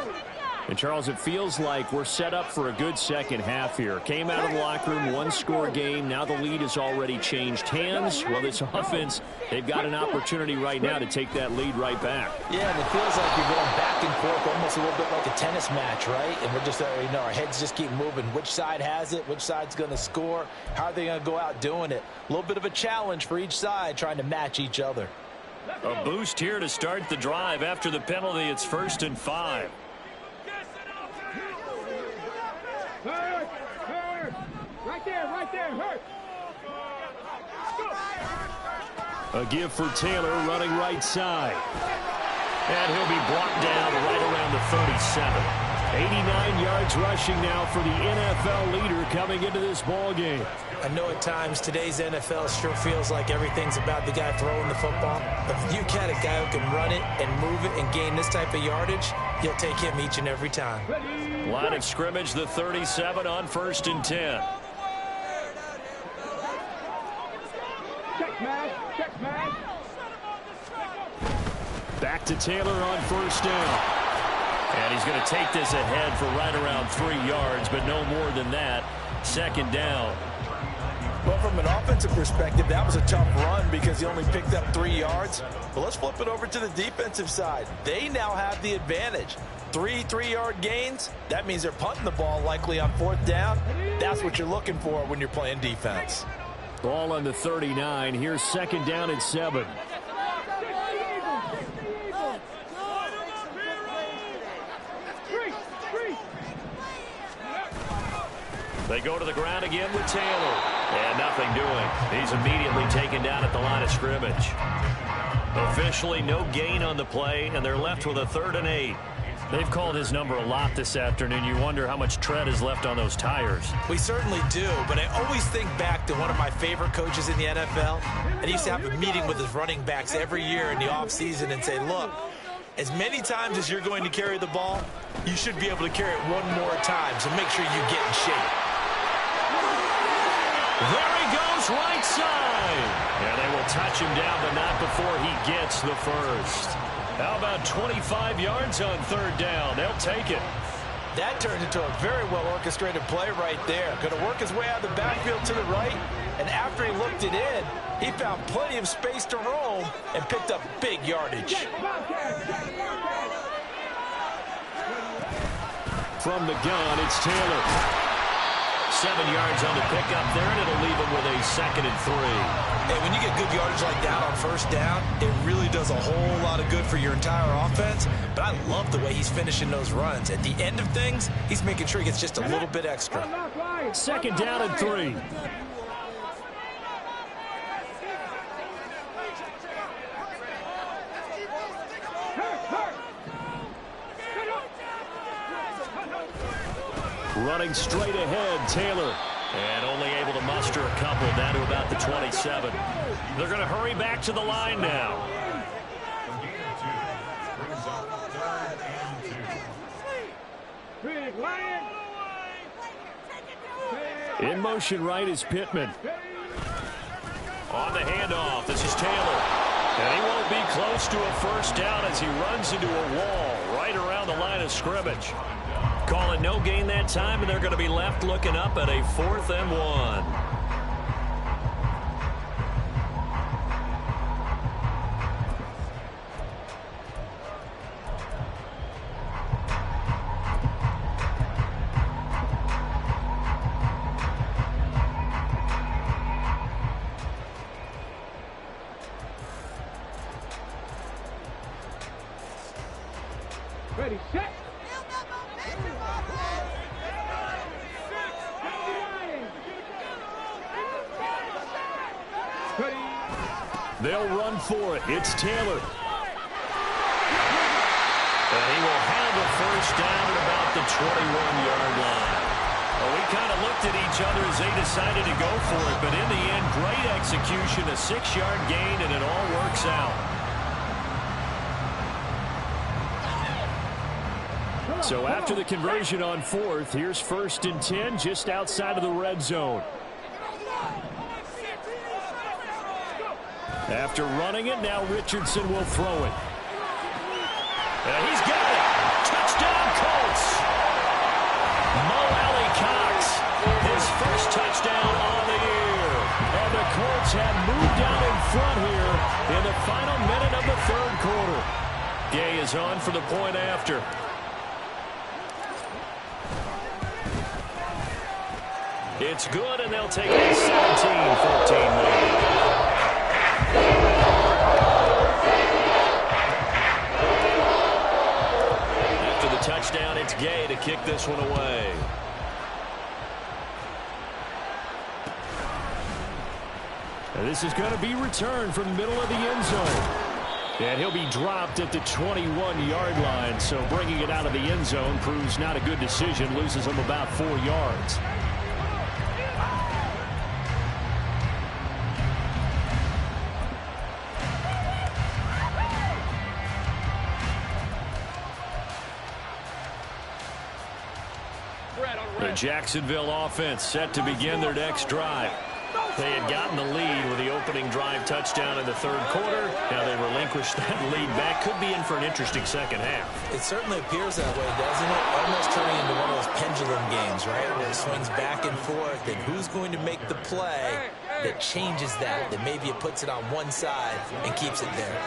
And, Charles, it feels like we're set up for a good second half here. Came out of the locker room, one-score game. Now the lead has already changed hands. Well, this offense, they've got an opportunity right now to take that lead right back. Yeah, and it feels like you're going back and forth, almost a little bit like a tennis match, right? And we're just, our heads just keep moving. Which side has it? Which side's going to score? How are they going to go out doing it? A little bit of a challenge for each side, trying to match each other. A boost here to start the drive. After the penalty, it's 1st and 5. Right there, hurt. A give for Taylor running right side. And he'll be brought down right around the 37. 89 yards rushing now for the NFL leader coming into this ball game. I know at times today's NFL sure feels like everything's about the guy throwing the football. But if you got a guy who can run it and move it and gain this type of yardage, you'll take him each and every time. Line of scrimmage, the 37 on 1st and 10. Check, man. Back to Taylor on 1st down. And he's going to take this ahead for right around 3 yards, but no more than that. 2nd down. Well, from an offensive perspective, that was a tough run because he only picked up 3 yards. But let's flip it over to the defensive side. They now have the advantage. 3 3-yard gains. That means they're punting the ball likely on 4th down. That's what you're looking for when you're playing defense. Ball on the 39. Here's 2nd down and 7. They go to the ground again with Taylor. And nothing doing. He's immediately taken down at the line of scrimmage. Officially no gain on the play, and they're left with a 3rd and 8. They've called his number a lot this afternoon. You wonder how much tread is left on those tires. We certainly do, but I always think back to one of my favorite coaches in the NFL. And he used to have a meeting with his running backs every year in the offseason and say, look, as many times as you're going to carry the ball, you should be able to carry it one more time, so make sure you get in shape. There he goes, right side. And they will touch him down, but not before he gets the first. How about 25 yards on 3rd down? They'll take it. That turned into a very well-orchestrated play right there. Going to work his way out of the backfield to the right, and after he looked it in, he found plenty of space to roam and picked up big yardage. From the gun, it's Taylor. 7 yards on the pickup there, and it'll leave him with a 2nd and 3. Hey, when you get good yardage like that on 1st down, it really does a whole lot of good for your entire offense. But I love the way he's finishing those runs. At the end of things, he's making sure he gets just a little bit extra. 2nd down and 3. Running straight ahead, Taylor. And only able to muster a couple down to about the 27. They're going to hurry back to the line now. In motion right is Pittman. On the handoff, this is Taylor. And he won't be close to a 1st down as he runs into a wall right around the line of scrimmage. Call it no gain that time, and they're going to be left looking up at a 4th and 1. Ready, set. They'll run for it. It's Taylor. And he will handle first down at about the 21-yard line. Well, we kind of looked at each other as they decided to go for it, but in the end, great execution, a 6-yard gain, and it all works out. So after the conversion on 4th, here's 1st and 10 just outside of the red zone. After running it, now Richardson will throw it. And he's got it. Touchdown, Colts. Mo Alley-Cox, his first touchdown on the year. And the Colts have moved out in front here in the final minute of the 3rd quarter. Gay is on for the point after. It's good, and they'll take a 17-14 lead. After the touchdown, it's Gay to kick this one away. And this is going to be returned from the middle of the end zone. And he'll be dropped at the 21-yard line, so bringing it out of the end zone proves not a good decision, loses him about 4 yards. The Jacksonville offense set to begin their next drive. They had gotten the lead with the opening drive touchdown in the 3rd quarter. Now they relinquished that lead back. Could be in for an interesting second half. It certainly appears that way, doesn't it? Almost turning into one of those pendulum games, right? Where it swings back and forth, and who's going to make the play that changes that maybe it puts it on one side and keeps it there.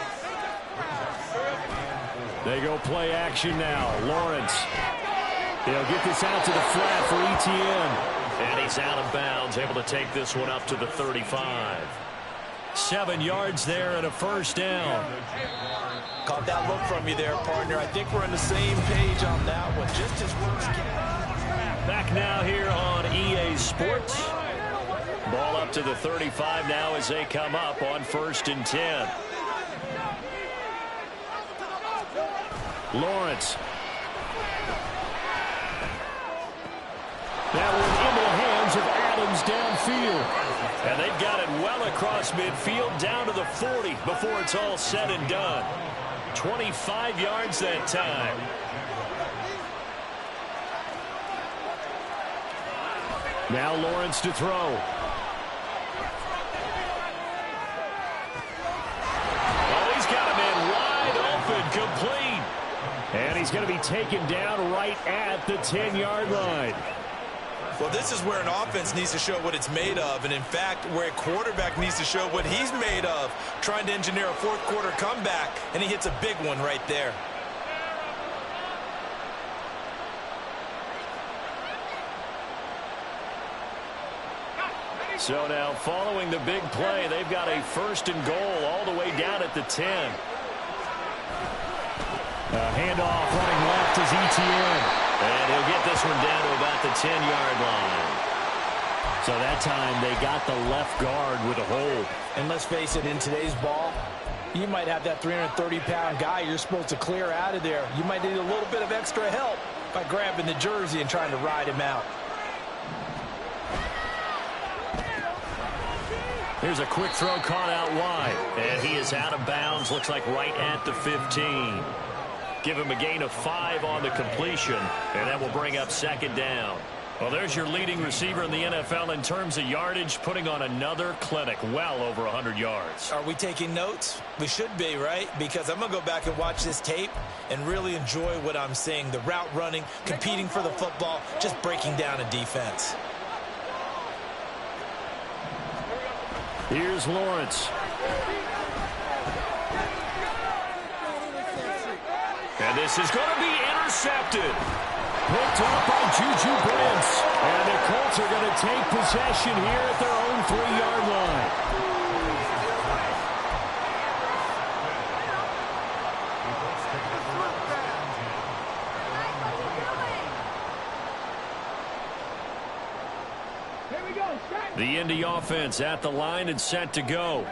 They go play action now. Lawrence. They'll get this out to the flat for Etienne. And he's out of bounds, able to take this one up to the 35. 7 yards there and a first down. Caught that look from you there, partner. I think we're on the same page on that one. Just as works. Back now here on EA Sports. Ball up to the 35 now as they come up on 1st and 10. Lawrence. That one in the hands of Adams downfield. And they've got it well across midfield down to the 40 before it's all said and done. 25 yards that time. Now Lawrence to throw. Oh, he's got him in wide open, complete. And he's going to be taken down right at the 10-yard line. Well, this is where an offense needs to show what it's made of, and in fact, where a quarterback needs to show what he's made of, trying to engineer a 4th quarter comeback, and he hits a big one right there. So now, following the big play, they've got a 1st and goal all the way down at the 10. Handoff running left is Etienne. And he'll get this one down to about the 10-yard line. So that time they got the left guard with a hold. And let's face it, in today's ball, you might have that 330-pound guy you're supposed to clear out of there. You might need a little bit of extra help by grabbing the jersey and trying to ride him out. Here's a quick throw caught out wide. And he is out of bounds, looks like right at the 15. Give him a gain of 5 on the completion, and that will bring up 2nd down. Well, there's your leading receiver in the NFL in terms of yardage, putting on another clinic, well over 100 yards. Are we taking notes? We should be, right? Because I'm going to go back and watch this tape and really enjoy what I'm seeing. The route running, competing for the football, just breaking down a defense. Here's Lawrence. And this is going to be intercepted. Picked up by Juju Brents. And the Colts are going to take possession here at their own 3-yard line. The Indy offense at the line and set to go.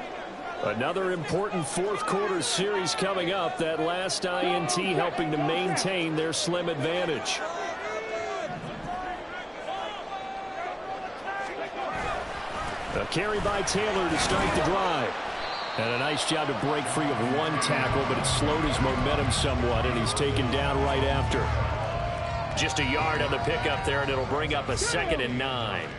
Another important fourth quarter series coming up. That last INT helping to maintain their slim advantage. A carry by Taylor to start the drive. And a nice job to break free of one tackle, but it slowed his momentum somewhat, and he's taken down right after. Just a yard on the pickup there, and it'll bring up a 2nd and 9.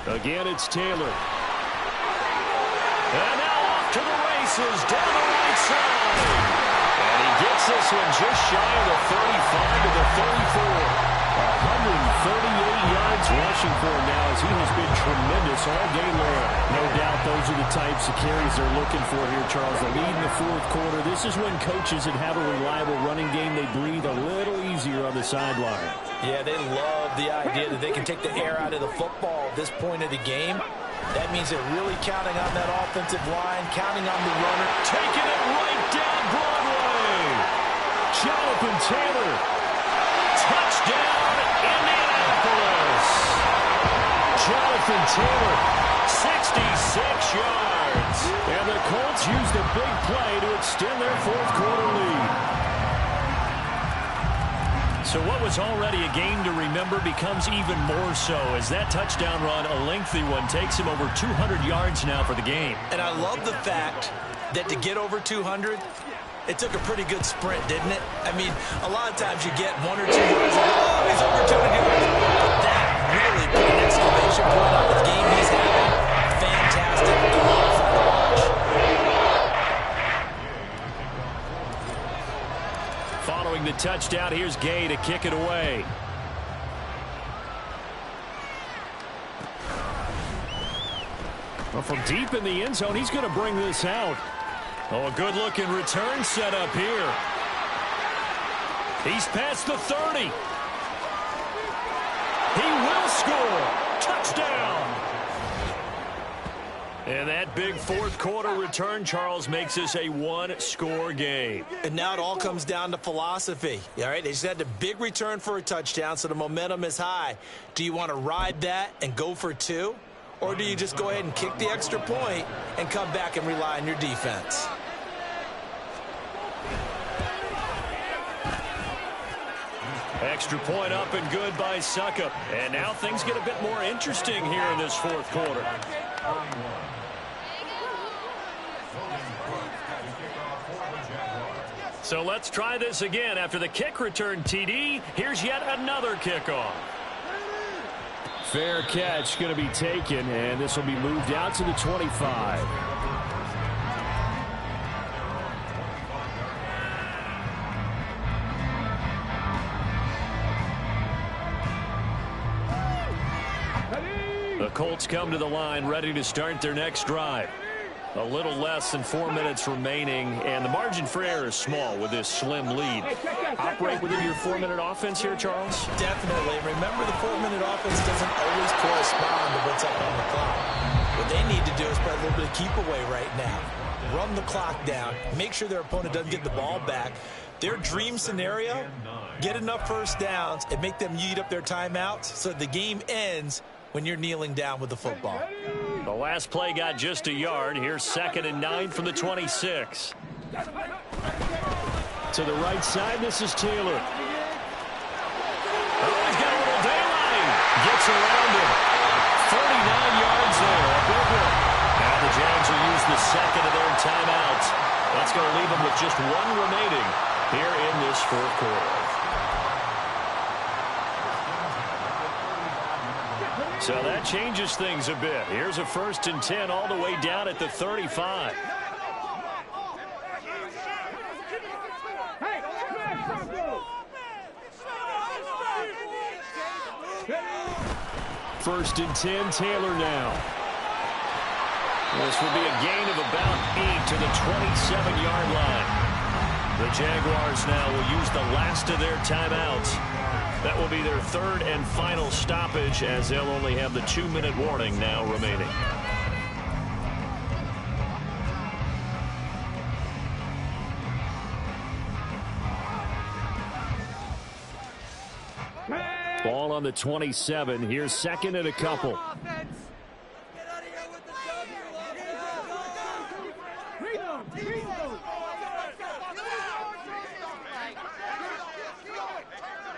Again, it's Taylor. And now off to the races down the right side. And he gets this one just shy of the 35 to the 34. 138 yards rushing for him now as he has been tremendous all day long. No doubt those are the types of carries they're looking for here, Charles. The lead in the fourth quarter. This is when coaches that have a reliable running game, they breathe a little easier on the sideline. Yeah, they love the idea that they can take the air out of the football at this point of the game. That means they're really counting on that offensive line, counting on the runner. Taking it right down Broadway. Jonathan Taylor. Touchdown, Indianapolis. Jonathan Taylor, 66 yards. And the Colts used a big play to extend their fourth quarter lead. So what was already a game to remember becomes even more so as that touchdown run, a lengthy one, takes him over 200 yards now for the game. And I love the fact that to get over 200, it took a pretty good sprint, didn't it? I mean, a lot of times you get 1 or 2 yards and oh, he's over 200 yards. But that really put an exclamation point on the game he's having. Fantastic. A lot of fun to watch. Following the touchdown, here's Gay to kick it away. Well, from deep in the end zone, he's going to bring this out. Oh, a good-looking return set up here. He's past the 30. He will score. Touchdown. And that big fourth quarter return, Charles, makes this a one-score game. And now it all comes down to philosophy. All right, they just had a big return for a touchdown, so the momentum is high. Do you want to ride that and go for 2? Or do you just go ahead and kick the extra point and come back and rely on your defense? Extra point up and good by Succop. And now things get a bit more interesting here in this fourth quarter. So let's try this again. After the kick return TD, here's yet another kickoff. Fair catch going to be taken, and this will be moved out to the 25. The Colts come to the line, ready to start their next drive. A little less than 4 minutes remaining, and the margin for error is small with this slim lead. Operate within your 4-minute offense here, Charles? Definitely. Remember, the 4-minute offense doesn't always correspond to what's up on the clock. What they need to do is play a little bit of keep away right now. Run the clock down. Make sure their opponent doesn't get the ball back. Their dream scenario, get enough first downs and make them eat up their timeouts so that the game ends when you're kneeling down with the football. The last play got just a yard. Here's 2nd and 9 from the 26. To the right side, this is Taylor. Oh, he's got a little daylight. Gets around him. 49 yards there. A big one. Now the Jags will use the second of their timeouts. That's going to leave them with just one remaining here in this fourth quarter. So that changes things a bit. Here's a 1st and 10 all the way down at the 35. First and 10, Taylor now. This will be a gain of about 8 to the 27-yard line. The Jaguars now will use the last of their timeouts. That will be their 3rd and final stoppage, as they'll only have the 2-minute warning now remaining. Ball on the 27. Here's second and a couple.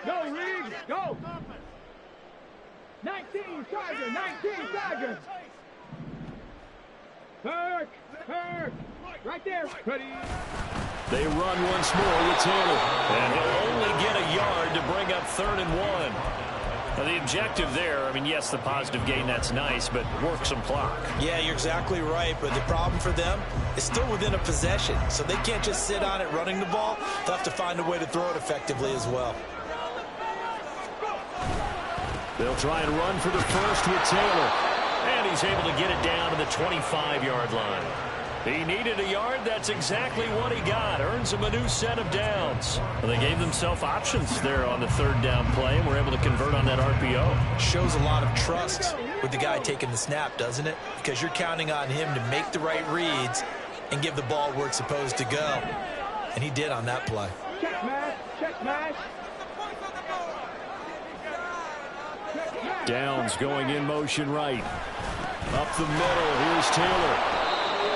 Go, Reed, go! 19, Tiger, 19, Tiger! Kirk, right there, ready. They run once more with Taylor. And he'll only get a yard to bring up 3rd and 1. Now, the objective there, I mean, yes, the positive gain, that's nice, but work some clock. Yeah, you're exactly right, but the problem for them is still within a possession, so they can't just sit on it running the ball. They'll have to find a way to throw it effectively as well. They'll try and run for the first with Taylor. And he's able to get it down to the 25-yard line. He needed a yard. That's exactly what he got. Earns him a new set of downs. Well, they gave themselves options there on the 3rd down play and were able to convert on that RPO. Shows a lot of trust with the guy taking the snap, doesn't it? Because you're counting on him to make the right reads and give the ball where it's supposed to go. And he did on that play. Check match. Downs going in motion right. Up the middle, here's Taylor.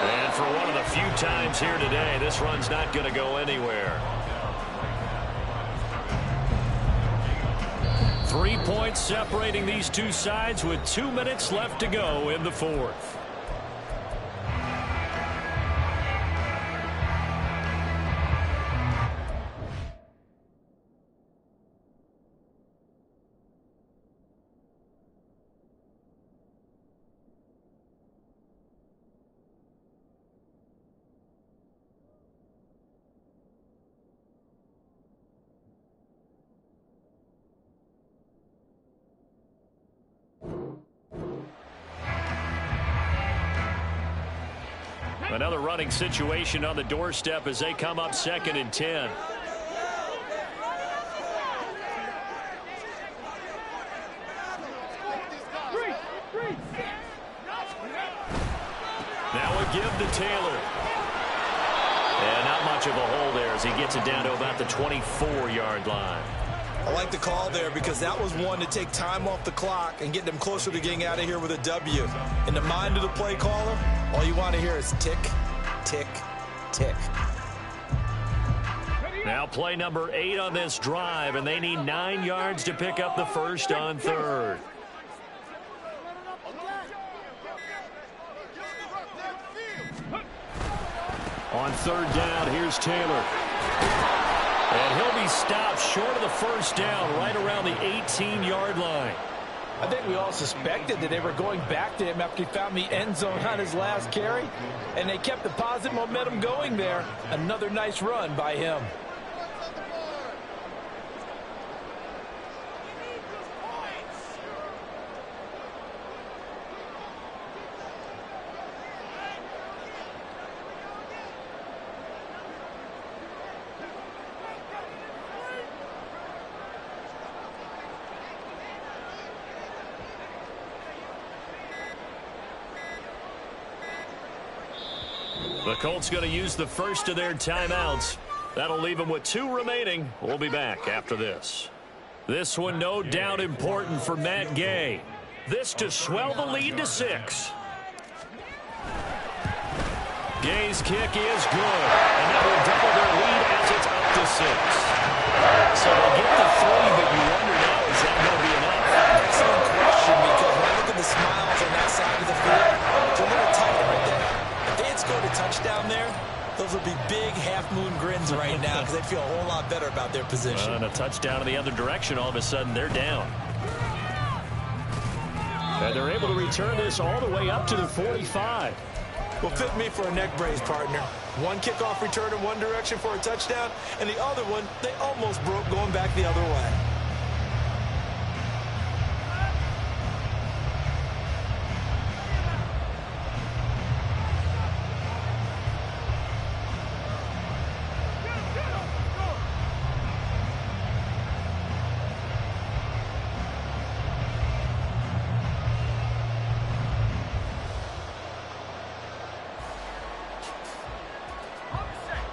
And for one of the few times here today, this run's not going to go anywhere. 3 points separating these two sides with 2 minutes left to go in the 4th. Another running situation on the doorstep as they come up 2nd and 10. Now a give to Taylor. And not much of a hole there as he gets it down to about the 24-yard line. I like the call there because that was one to take time off the clock and get them closer to getting out of here with a W. In the mind of the play caller, all you want to hear is tick, tick, tick. Now play number 8 on this drive, and they need 9 yards to pick up the first on 3rd. On 3rd down, here's Taylor. And he'll be stopped short of the first down right around the 18-yard line. I think we all suspected that they were going back to him after he found the end zone on his last carry, and they kept the positive momentum going there. Another nice run by him. The Colts going to use the first of their timeouts. That'll leave them with 2 remaining. We'll be back after this. This one no doubt important for Matt Gay. This to swell the lead to 6. Gay's kick is good, and that will double their lead as it's up to 6. So they get the 3, but you wonder now, is that going to be enough? Excellent question, because when I look at the smiles on that side of the field, it's a little tight right there. If they had scored a touchdown there, those would be big half-moon grins right now because they'd feel a whole lot better about their position. And a touchdown in the other direction, all of a sudden they're down. And they're able to return this all the way up to the 45. Well, fit me for a neck brace, partner. One kickoff return in one direction for a touchdown, and the other one, they almost broke going back the other way.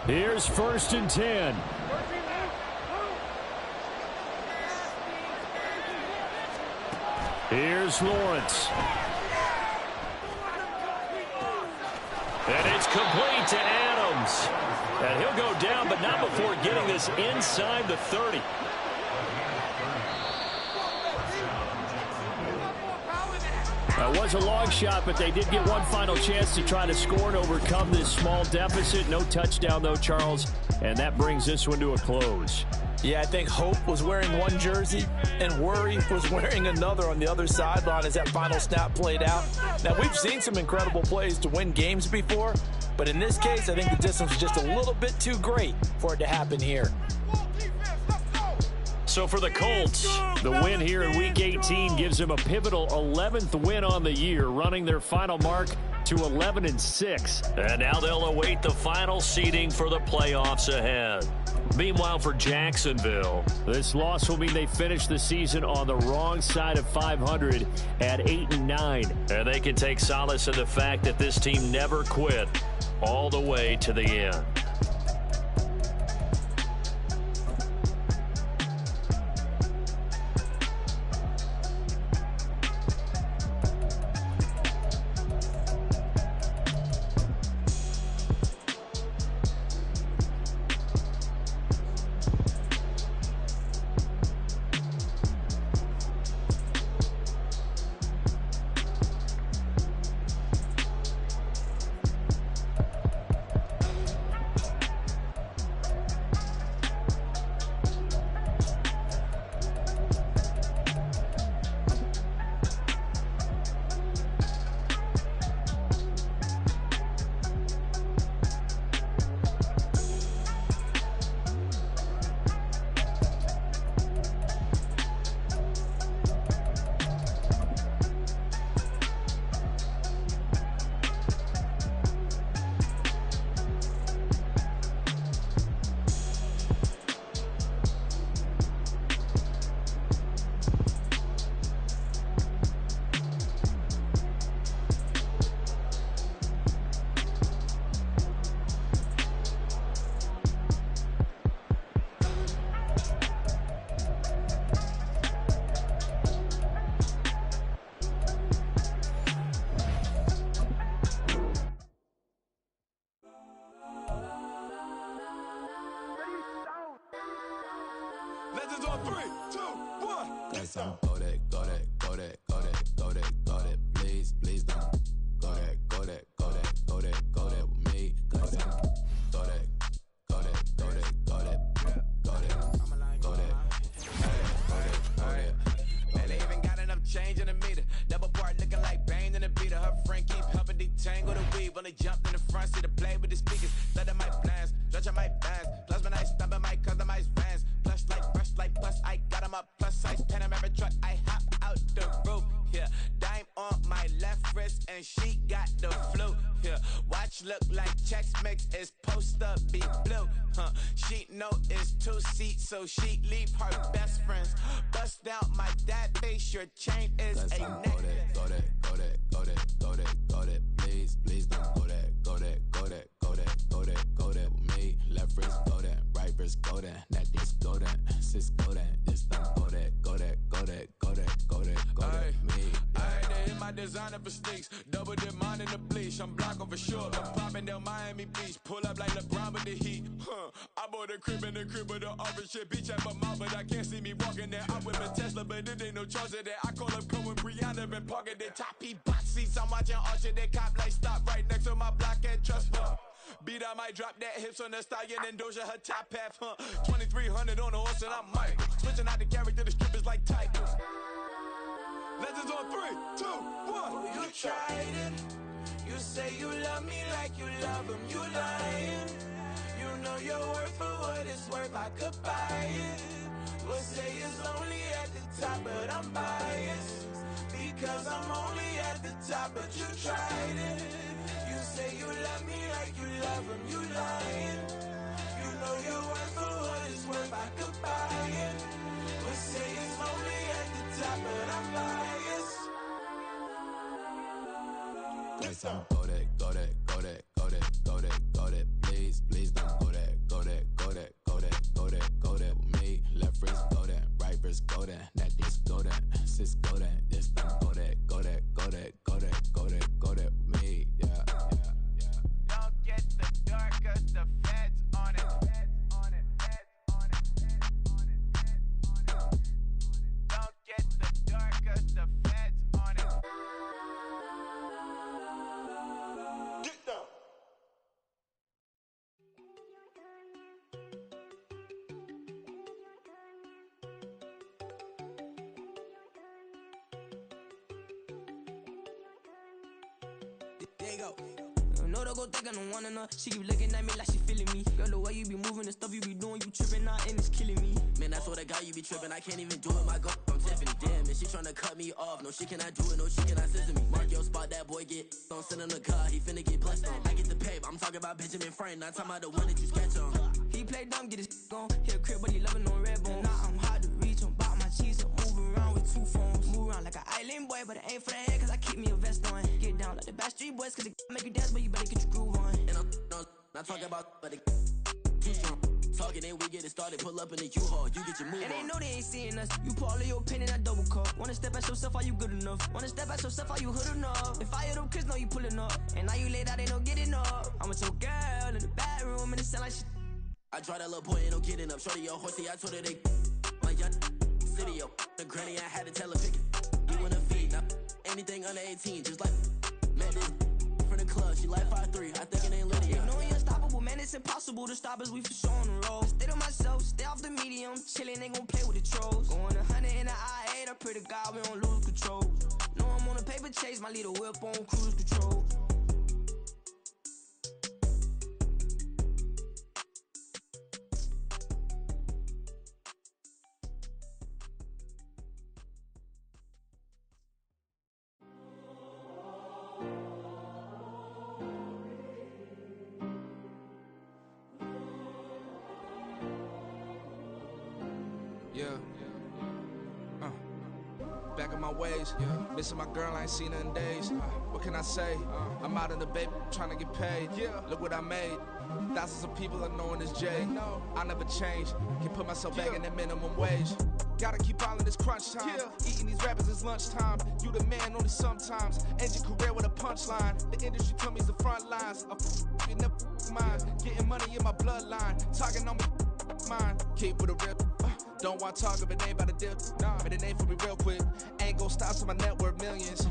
Here's 1st and 10. Here's Lawrence. And it's complete to Adams. And he'll go down, but not before getting this inside the 30. That was a long shot, but they did get one final chance to try to score and overcome this small deficit. No touchdown, though, Charles. And that brings this one to a close. Yeah, I think Hope was wearing one jersey and Worry was wearing another on the other sideline as that final snap played out. Now, we've seen some incredible plays to win games before, but in this case, I think the distance was just a little bit too great for it to happen here. So for the Colts, the win here in Week 18 gives them a pivotal 11th win on the year, running their final mark to 11-6. And now they'll await the final seeding for the playoffs ahead. Meanwhile, for Jacksonville, this loss will mean they finish the season on the wrong side of 500 at 8-9. And they can take solace in the fact that this team never quit all the way to the end. Legends on 3, 2, 1. Got some go that, go that, go that, go that, go that, go that. Please, please don't go that, go that, go that, go that, go that with me. Got some go that, go that, go that, go that, go that, go that, go that. And they even got enough change in the meter. Double part looking like Bane in the beater. Her friend keep helping detangle the weave. When they jumped in the front seat to play with the speakers. Let them might blast, stretch my bands. Plus when I stop in my customized vans. Plush like plus I got them up. Plus size Panamera truck. I hop out the roof. Yeah, dime on my left wrist and she got the flu. Yeah, watch look like checks mix is post up be blue. She know it's 2 seats, so she leave her best friends. Bust out my dad face. Your chain is a neck. Go that, go that, go that, go that, go that. Please, please don't go that, go that, go that, go that, go that, go that with me. Left wrist go that, right wrist go that, neck this go that, sis go that, just don't go that, go that, go that, go that, go that, go that with me. I hit my designer for sneaks, double dip mine in the bleach. I'm blocking for sure. I'm popping down Miami Beach, pull up like LeBron with the heat. I bought a crib in the crib with the office shit. Beach at my mouth, but I can't see me walking there. I'm with a Tesla, but it ain't no charge of that. I call up Cohen, Brianna, and parking the top P box seats. I'm watching Archer, they cop like stop right next to my block and trust fund. Beat, I might drop that hips on the stallion and Doja her top half, 2300 on the horse and I'm Mike. Switching out the character, the strippers like Tigers. Legends on 3, 2, 1. You tried it. You say you love me like you love him. You lying. You know your worth for what it's worth. I could buy it. We'll say it's only at the top, but I'm biased. Because I'm only at the top, but you tried it. You say you love me like you love him. You lying. You know your worth for what it's worth. I could buy it. We'll say it's only at the top, but I'm biased. Got some go that, go that, go that, go that, go that, go that. Please, please don't go that, go that, go that, go that, go that, go that with me. Left wrist go that, right wrist go that, neck this go that, sis go that, this. go that, go that, go that, go that with me, yeah. Don't get the door, cause the feds on it. Don't get the door, cause the feds on it. Get down. There you go. No, don't go think I don't wanna know. She keep looking at me like she feeling me. Girl, the way you be moving, the stuff you be doing, you tripping out and it's killing me. Man, I swear to God, you be tripping. I can't even do it. My girl, I'm Tiffany. Damn, and she tryna cut me off. No, she cannot do it. No, she cannot scissor me. Mark your spot, that boy get on. Send him the car, he finna get blessed on. I get the pay, but I'm talking about Benjamin Franklin. Not talking about the one that you sketch on. He play dumb, get his on. Hit a crib, but he loving on red bone. Now I'm hard to reach. I'm bout my cheese. I'm moving around with 2 phones. Move around like an island boy, but it ain't for the head, cause I keep me a vest on. Get down like the Backstreet Boys, cause it make you dance, but you better get your groove on. And I'm not talking about, but it too strong. Talking and we get it started, pull up in the U-Haul, you get your move on. And they know they ain't seeing us. You pull all of your pen in that double cup. Wanna step at yourself, are you good enough? Wanna step at yourself, are you hood enough? If I hear them kids, know you pulling up. And now you laid out, they don't get enough. I'm with your girl in the bedroom, and it sound like shit. I draw that little boy, ain't no getting up. Shorty your horsey, I told her they my young city, yo. The granny, I had to tell her pick it. You in the feed, now anything under 18, just like met this from the club. She like 5'3", I think it ain't Lydia. You know you unstoppable, man, it's impossible to stop us. We for sure on the road. Stay to myself, stay off the medium, chillin', ain't gon' play with the trolls. Going 100 in the I-8, I pray to God we don't lose control. Know I'm on a paper chase, my little whip on cruise control. Back in my ways, missing my girl, I ain't seen her in days. What can I say? I'm out in the baby, trying to get paid. Look what I made. Thousands of people are knowing this Jay. I never change. Can put myself back in the minimum wage. Gotta keep all in this crunch time. Eating these rappers is lunchtime. You the man only sometimes. End your career with a punchline. The industry told me it's the front lines. You never mine. Getting money in my bloodline. Talking on me, mine. Keep with a rip. Don't want to talk if it ain't about a dip. But it ain't for me real quick. Ain't gon' stop till my net worth millions.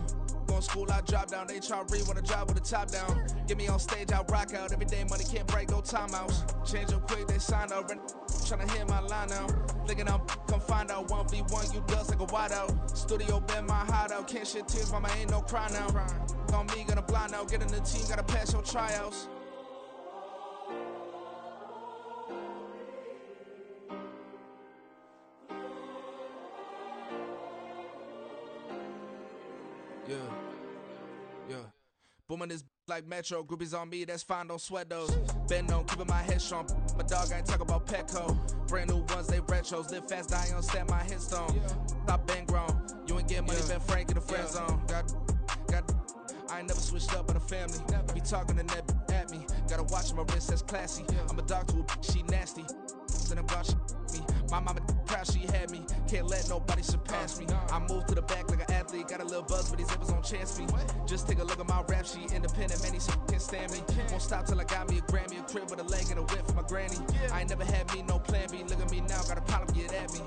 Going school, I drop down. They try to read when I drop with the top down. Get me on stage, I rock out. Every day money can't break, go timeouts. Change them quick, they sign up. Tryna hear my line now. Thinking I'm come find out 1v1, you dust like a wideout. Studio been my hideout. Can't shed tears, mama ain't no cry now. On me, gonna blind out. Get in the team, gotta pass your tryouts. Booming this like Metro, groupies on me, that's fine, don't sweat those. Bend on, keeping my head strong. My dog, I ain't talk about Petco. Brand new ones, they retros. Live fast, die on set, my headstone. Stop been grown. You ain't getting money, Ben Frank in the friend zone. I ain't never switched up on the family. Be talking to that at me. Gotta watch my wrist, that's classy. I'm a dog to a she nasty. And I'm glad she me. My mama proud she had me. Can't let nobody surpass me. I moved to the back like an athlete. Got a little buzz, but these zippers don't chance me. Just take a look at my rap sheet. Independent, man, these can't stand me. Won't stop till I got me a Grammy. A crib with a leg and a whip for my granny. I ain't never had me, no plan B. Look at me now, got a problem, get at me.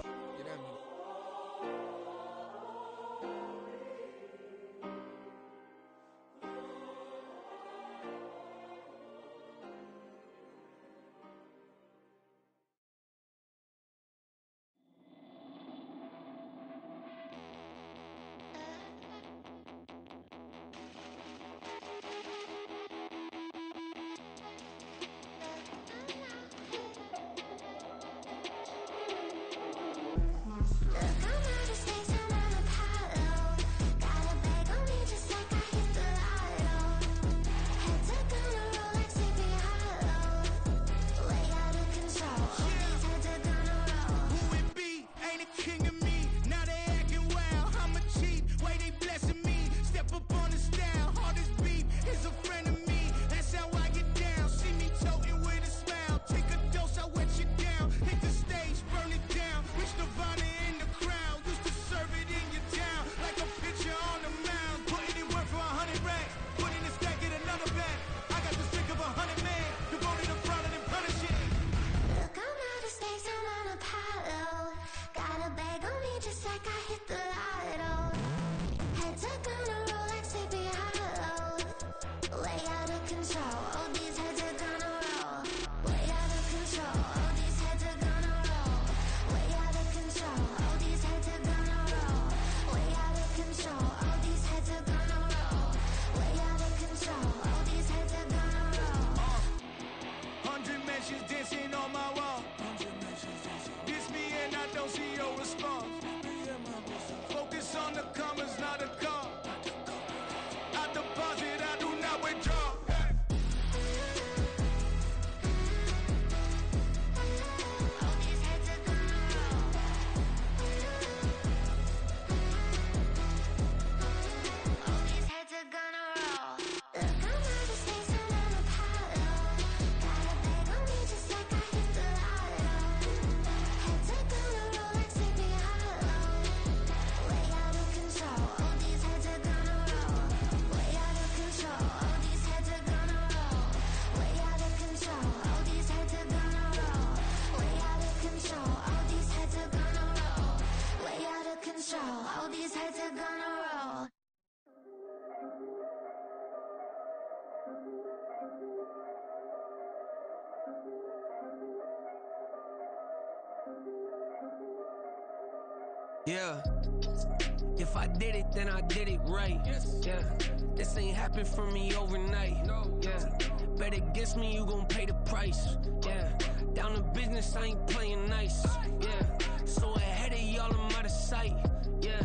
control. All these heads are gonna roll. Way out of control. All these heads are gonna roll. Way out of control. All these heads are gonna roll. Way out of control. All these heads are gonna roll. Way out of control. All these heads are gonna roll. 100 mentions dancing on my wall. Diss me and I don't see your response. Focus on the commas, not a call. I deposit, I do not withdraw. All these heads are gonna roll. All these heads are gonna roll. Look, I'm out of space and I'm Apollo. Got a bag on me just like I hit the lotto. Heads are gonna roll like Sleepy Hollow. Way out of control. All these heads are gonna roll. Way out of control. All these heads are gonna roll. Way out of control. All these heads are gonna roll. Way out of control. All these heads are gonna roll. Way out of control. All these heads are gonna roll. Yeah. If I did it, then I did it right. Yeah. This ain't happened for me overnight. Yeah. Bet against me, you gon' pay the price. Yeah. Down to business, I ain't playing nice. Yeah. So ahead of y'all, I'm out of sight. Yeah.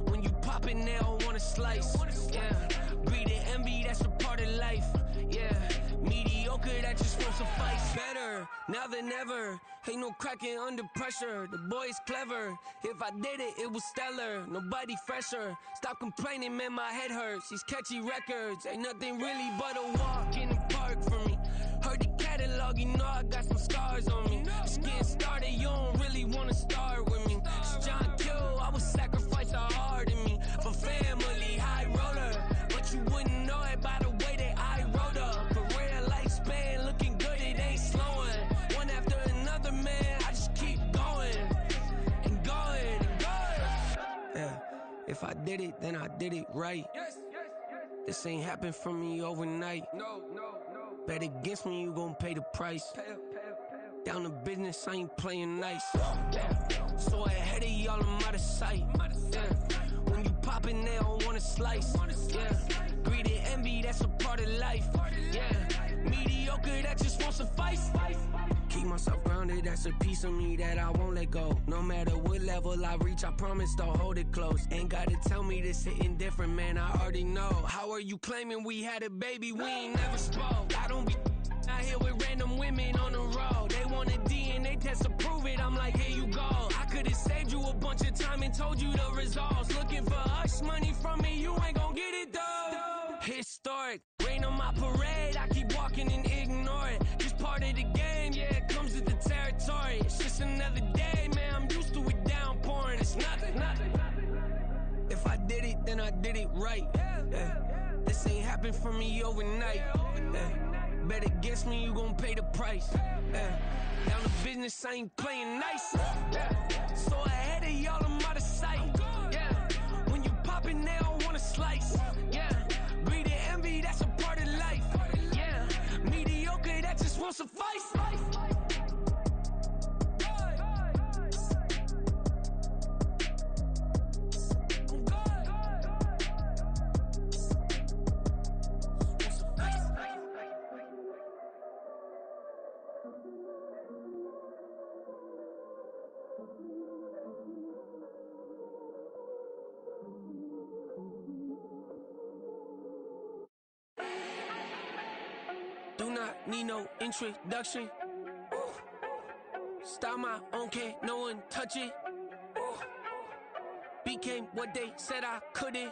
When you pop it, they all wanna slice. Yeah. Greed and envy, that's a part of life. Yeah. Mediocre, that just won't suffice. Better now than ever. Ain't no cracking under pressure. The boy is clever. If I did it, it was stellar. Nobody fresher. Stop complaining, man, my head hurts. These catchy records ain't nothing really but a walk in the park for me. Heard the catalog, you know I got some scars on me. Just getting started, you don't really wanna start with me. It's John Q, I would sacrifice a heart in me for family, high roller. But you wouldn't know it by the way that I wrote up. Career lifespan looking good, it ain't slowing. One after another, man, I just keep going and going and going. Yeah, if I did it, then I did it right. This ain't happened for me overnight. No. Bet against me, you gon' pay the price. Down to business, I ain't playing nice. Yeah. So ahead of y'all, I'm out of sight. Yeah. When you poppin', they don't wanna slice. Yeah. Greed and envy, that's a part of life. Yeah. Mediocre, that just won't suffice. Keep myself grounded, that's a piece of me that I won't let go. No matter what level I reach, I promise to hold it close. Ain't gotta tell me this hitting different, man, I already know. How are you claiming we had a baby, we ain't never spoke? I don't be out here with random women on the road. They want a DNA test to prove it, I'm like, here you go. I could've saved you a bunch of time and told you the results. Looking for hush money from me, you ain't gon' get it though. Historic, rain on my parade, I keep walking and ignore it. Just part of the game, yeah, it comes with the territory. It's just another day, man, I'm used to it downpouring. It's nothing. If I did it, then I did it right. Yeah. This ain't happened for me overnight. Yeah. Bet against me, you gon' pay the price. Yeah. Down to business, I ain't playing nice. Yeah. So ahead of y'all, I'm out of sight. Yeah. When you poppin', they don't wanna slice. Yeah. Greed and envy, that's a part of life. Yeah. Mediocre, that just won't suffice. Do not need no introduction. Style my own, can't no one touch it. Became what they said I couldn't.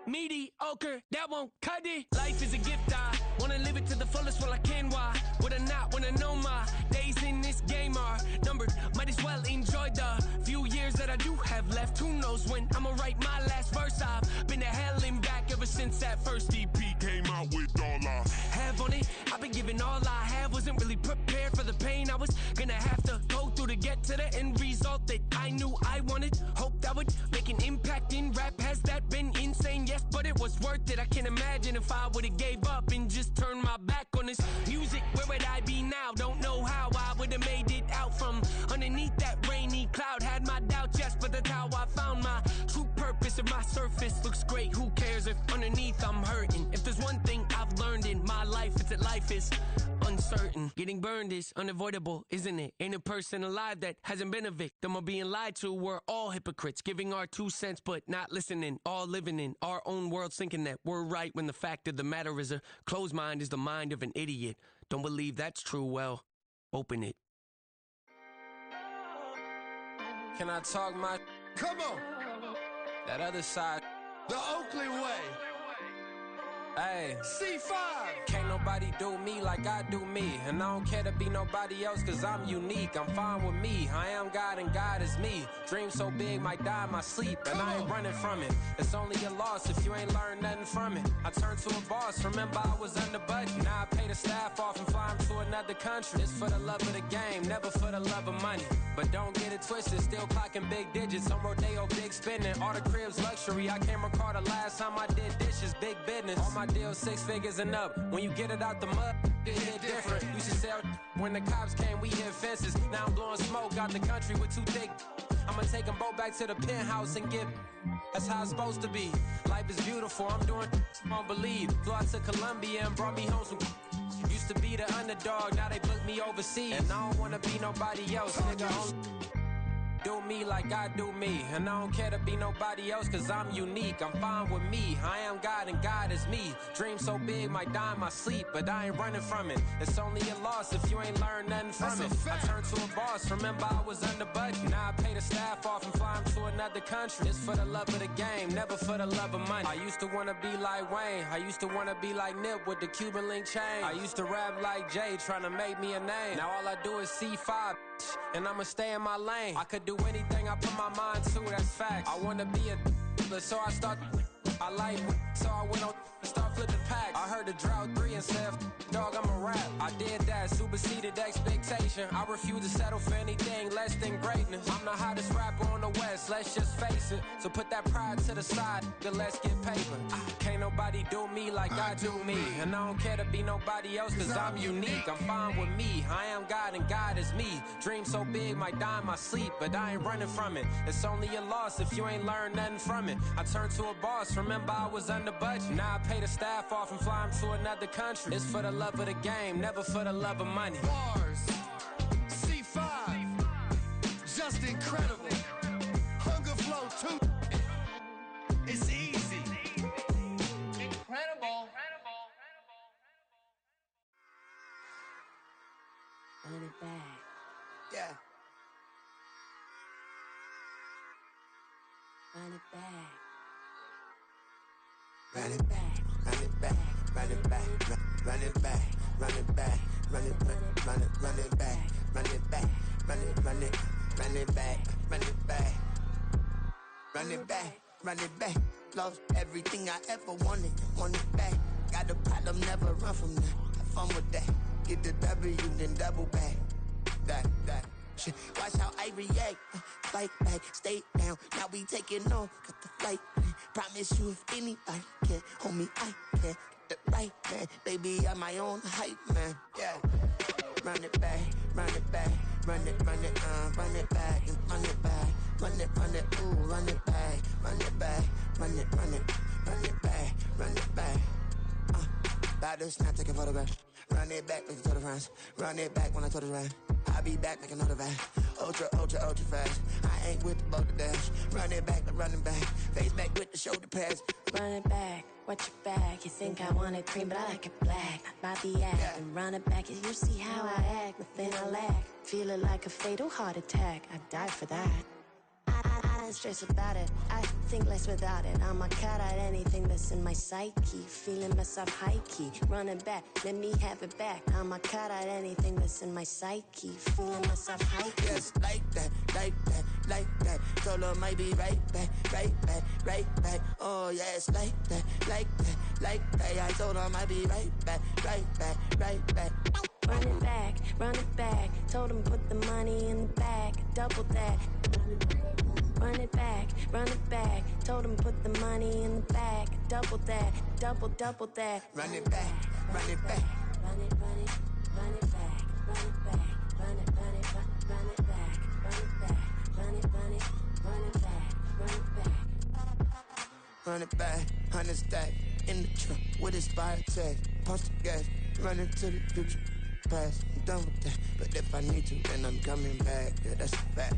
Mediocre, that won't cut it. Life is a gift, I wanna live it to the fullest while I can. Why would I not wanna know my days in this game are numbered? Might as well enjoy the few years that I do have left. Who knows when I'ma write my last verse? I've been to hell and back ever since that first EP came out with all I have on it. I've been giving all I have, wasn't really prepared for the pain I was gonna have to go through to get to the end result that I knew I wanted. Hope that was would make an impact in rap. Has that been insane? Yes, but it was worth it. I can't imagine if I would've gave up and just turned my back on this music. Where would I be now? Don't know how I would've made it out from underneath that rainy cloud. Had my doubts, yes, but that's how I found my true purpose. If my surface looks great, who cares if underneath I'm hurting? If there's one thing I've learned in my life, it's that life is uncertain. Getting burned is unavoidable, isn't it? Ain't a person alive that hasn't been a victim of being lied to. We're all hypocrites, giving our 2 cents but not listening. All living in our own world, thinking that we're right when the fact of the matter is a closed mind is the mind of an idiot. Don't believe that's true? Well, open it. Can I talk my... Come on. That other side. The Oakley way. Hey. C5. Can't nobody do me like I do me. And I don't care to be nobody else cause I'm unique. I'm fine with me. I am God and God is me. Dream so big might die in my sleep. And I ain't running from it. It's only a loss if you ain't learned nothing from it. I turned to a boss. Remember I was under budget. Now I pay the staff off and fly them to another country. It's for the love of the game, never for the love of money. But don't get it twisted. Still clocking big digits. On Rodeo, big spending. All the cribs luxury. I can't recall the last time I did dishes. Big business. All my deals 6 figures and up. When you get it out the mud, it hit different. Used to sell when the cops came, we hit fences. Now I'm blowing smoke out the country with 2 thick. I'ma take them both back to the penthouse and get. That's how it's supposed to be. Life is beautiful. I'm doing I don't believe. Flew out to Colombia and brought me home some. Used to be the underdog, now they book me overseas. And I don't wanna be nobody else, nigga. Do me like I do me. And I don't care to be nobody else cause I'm unique. I'm fine with me. I am God and God is me. Dream so big might die in my sleep, but I ain't running from it. It's only a loss if you ain't learned nothing from it. I turned to a boss. Remember I was under budget. Now I pay the staff off and fly them to another country. It's for the love of the game, never for the love of money. I used to wanna be like Wayne. I used to wanna be like Nip with the Cuban link chain. I used to rap like Jay, trying to make me a name. Now all I do is C5, and I'ma stay in my lane. I could do anything I put my mind to, that's facts. I wanna be a so I start. I like so I went on start flipping packs. I heard the drought 3 and said, dog, I'm a rap. I did that, superseded expectation. I refuse to settle for anything less than greatness. I'm the hottest rapper on the West, let's just face it. So put that pride to the side, then let's get paper. Can't nobody do me like I do me. And I don't care to be nobody else cause I'm unique. I'm fine with me. I am God and God is me. Dream so big might die in my sleep, but I ain't running from it. It's only a loss if you ain't learned nothing from it. I turned to a boss. Remember I was under budget. Now I pay the staff off and fly them to another country. It's for the love of the game, never for the love of money. Bars. C5. Just incredible. Hunger Flow 2. It's easy. Incredible. Run it back. Yeah. Run it back. Run it back, run it back, run it back, run it back, run it back, run it back, run it back, run it back, run it back, run it back, run it back, run it back. Lost everything I ever wanted it back. Got a problem, never run from that. Have fun with that. Get the W, then double back. That. Shit. Watch how I react. Fight back, stay down. Now we taking off. Got the flight plan. Promise you if anybody can, homie, I can. Get the right man. Baby, I'm my own hype man. Yeah. Run it back, run it back. Run it back, and run it back. Run it, ooh, run it back. Run it back, run it back, run it back. About to snap, take a photograph. Run it back, make it to the friends. Run it back when I told it right. I'll be back, make another back. Ultra fast. I ain't with the boat to dash. Run it back, running back. Face back with the shoulder pads. Run it back, watch your back. You think I want it cream, but I like it black. Not the act. Yeah. And run it back, and you see how I act. Nothing I lack. Feel it like a fatal heart attack. I'd die for that. I don't stress about it. I think less without it. I'ma cut out anything that's in my psyche. Feeling myself high key. Running back, let me have it back. I'ma cut out anything that's in my psyche. Feeling myself high key. Yes, like that. Told her might be right back. Oh yes, like that. I told her might be right back. Run it back. Told him put the money in the bag. Double that. run it back, run it back. Told him put the money in the bag. Double that, double that. Run it back, run it back. Run it, run it, run it back, run it back, run it, run it, run it back, run it back, run it, run it, run it back, run it back. Run it back, 100 stack in the truck with his fire tag. Punch the gas, run into the future. Past, I'm done with that. But if I need to, then I'm coming back. Yeah, that's a fact.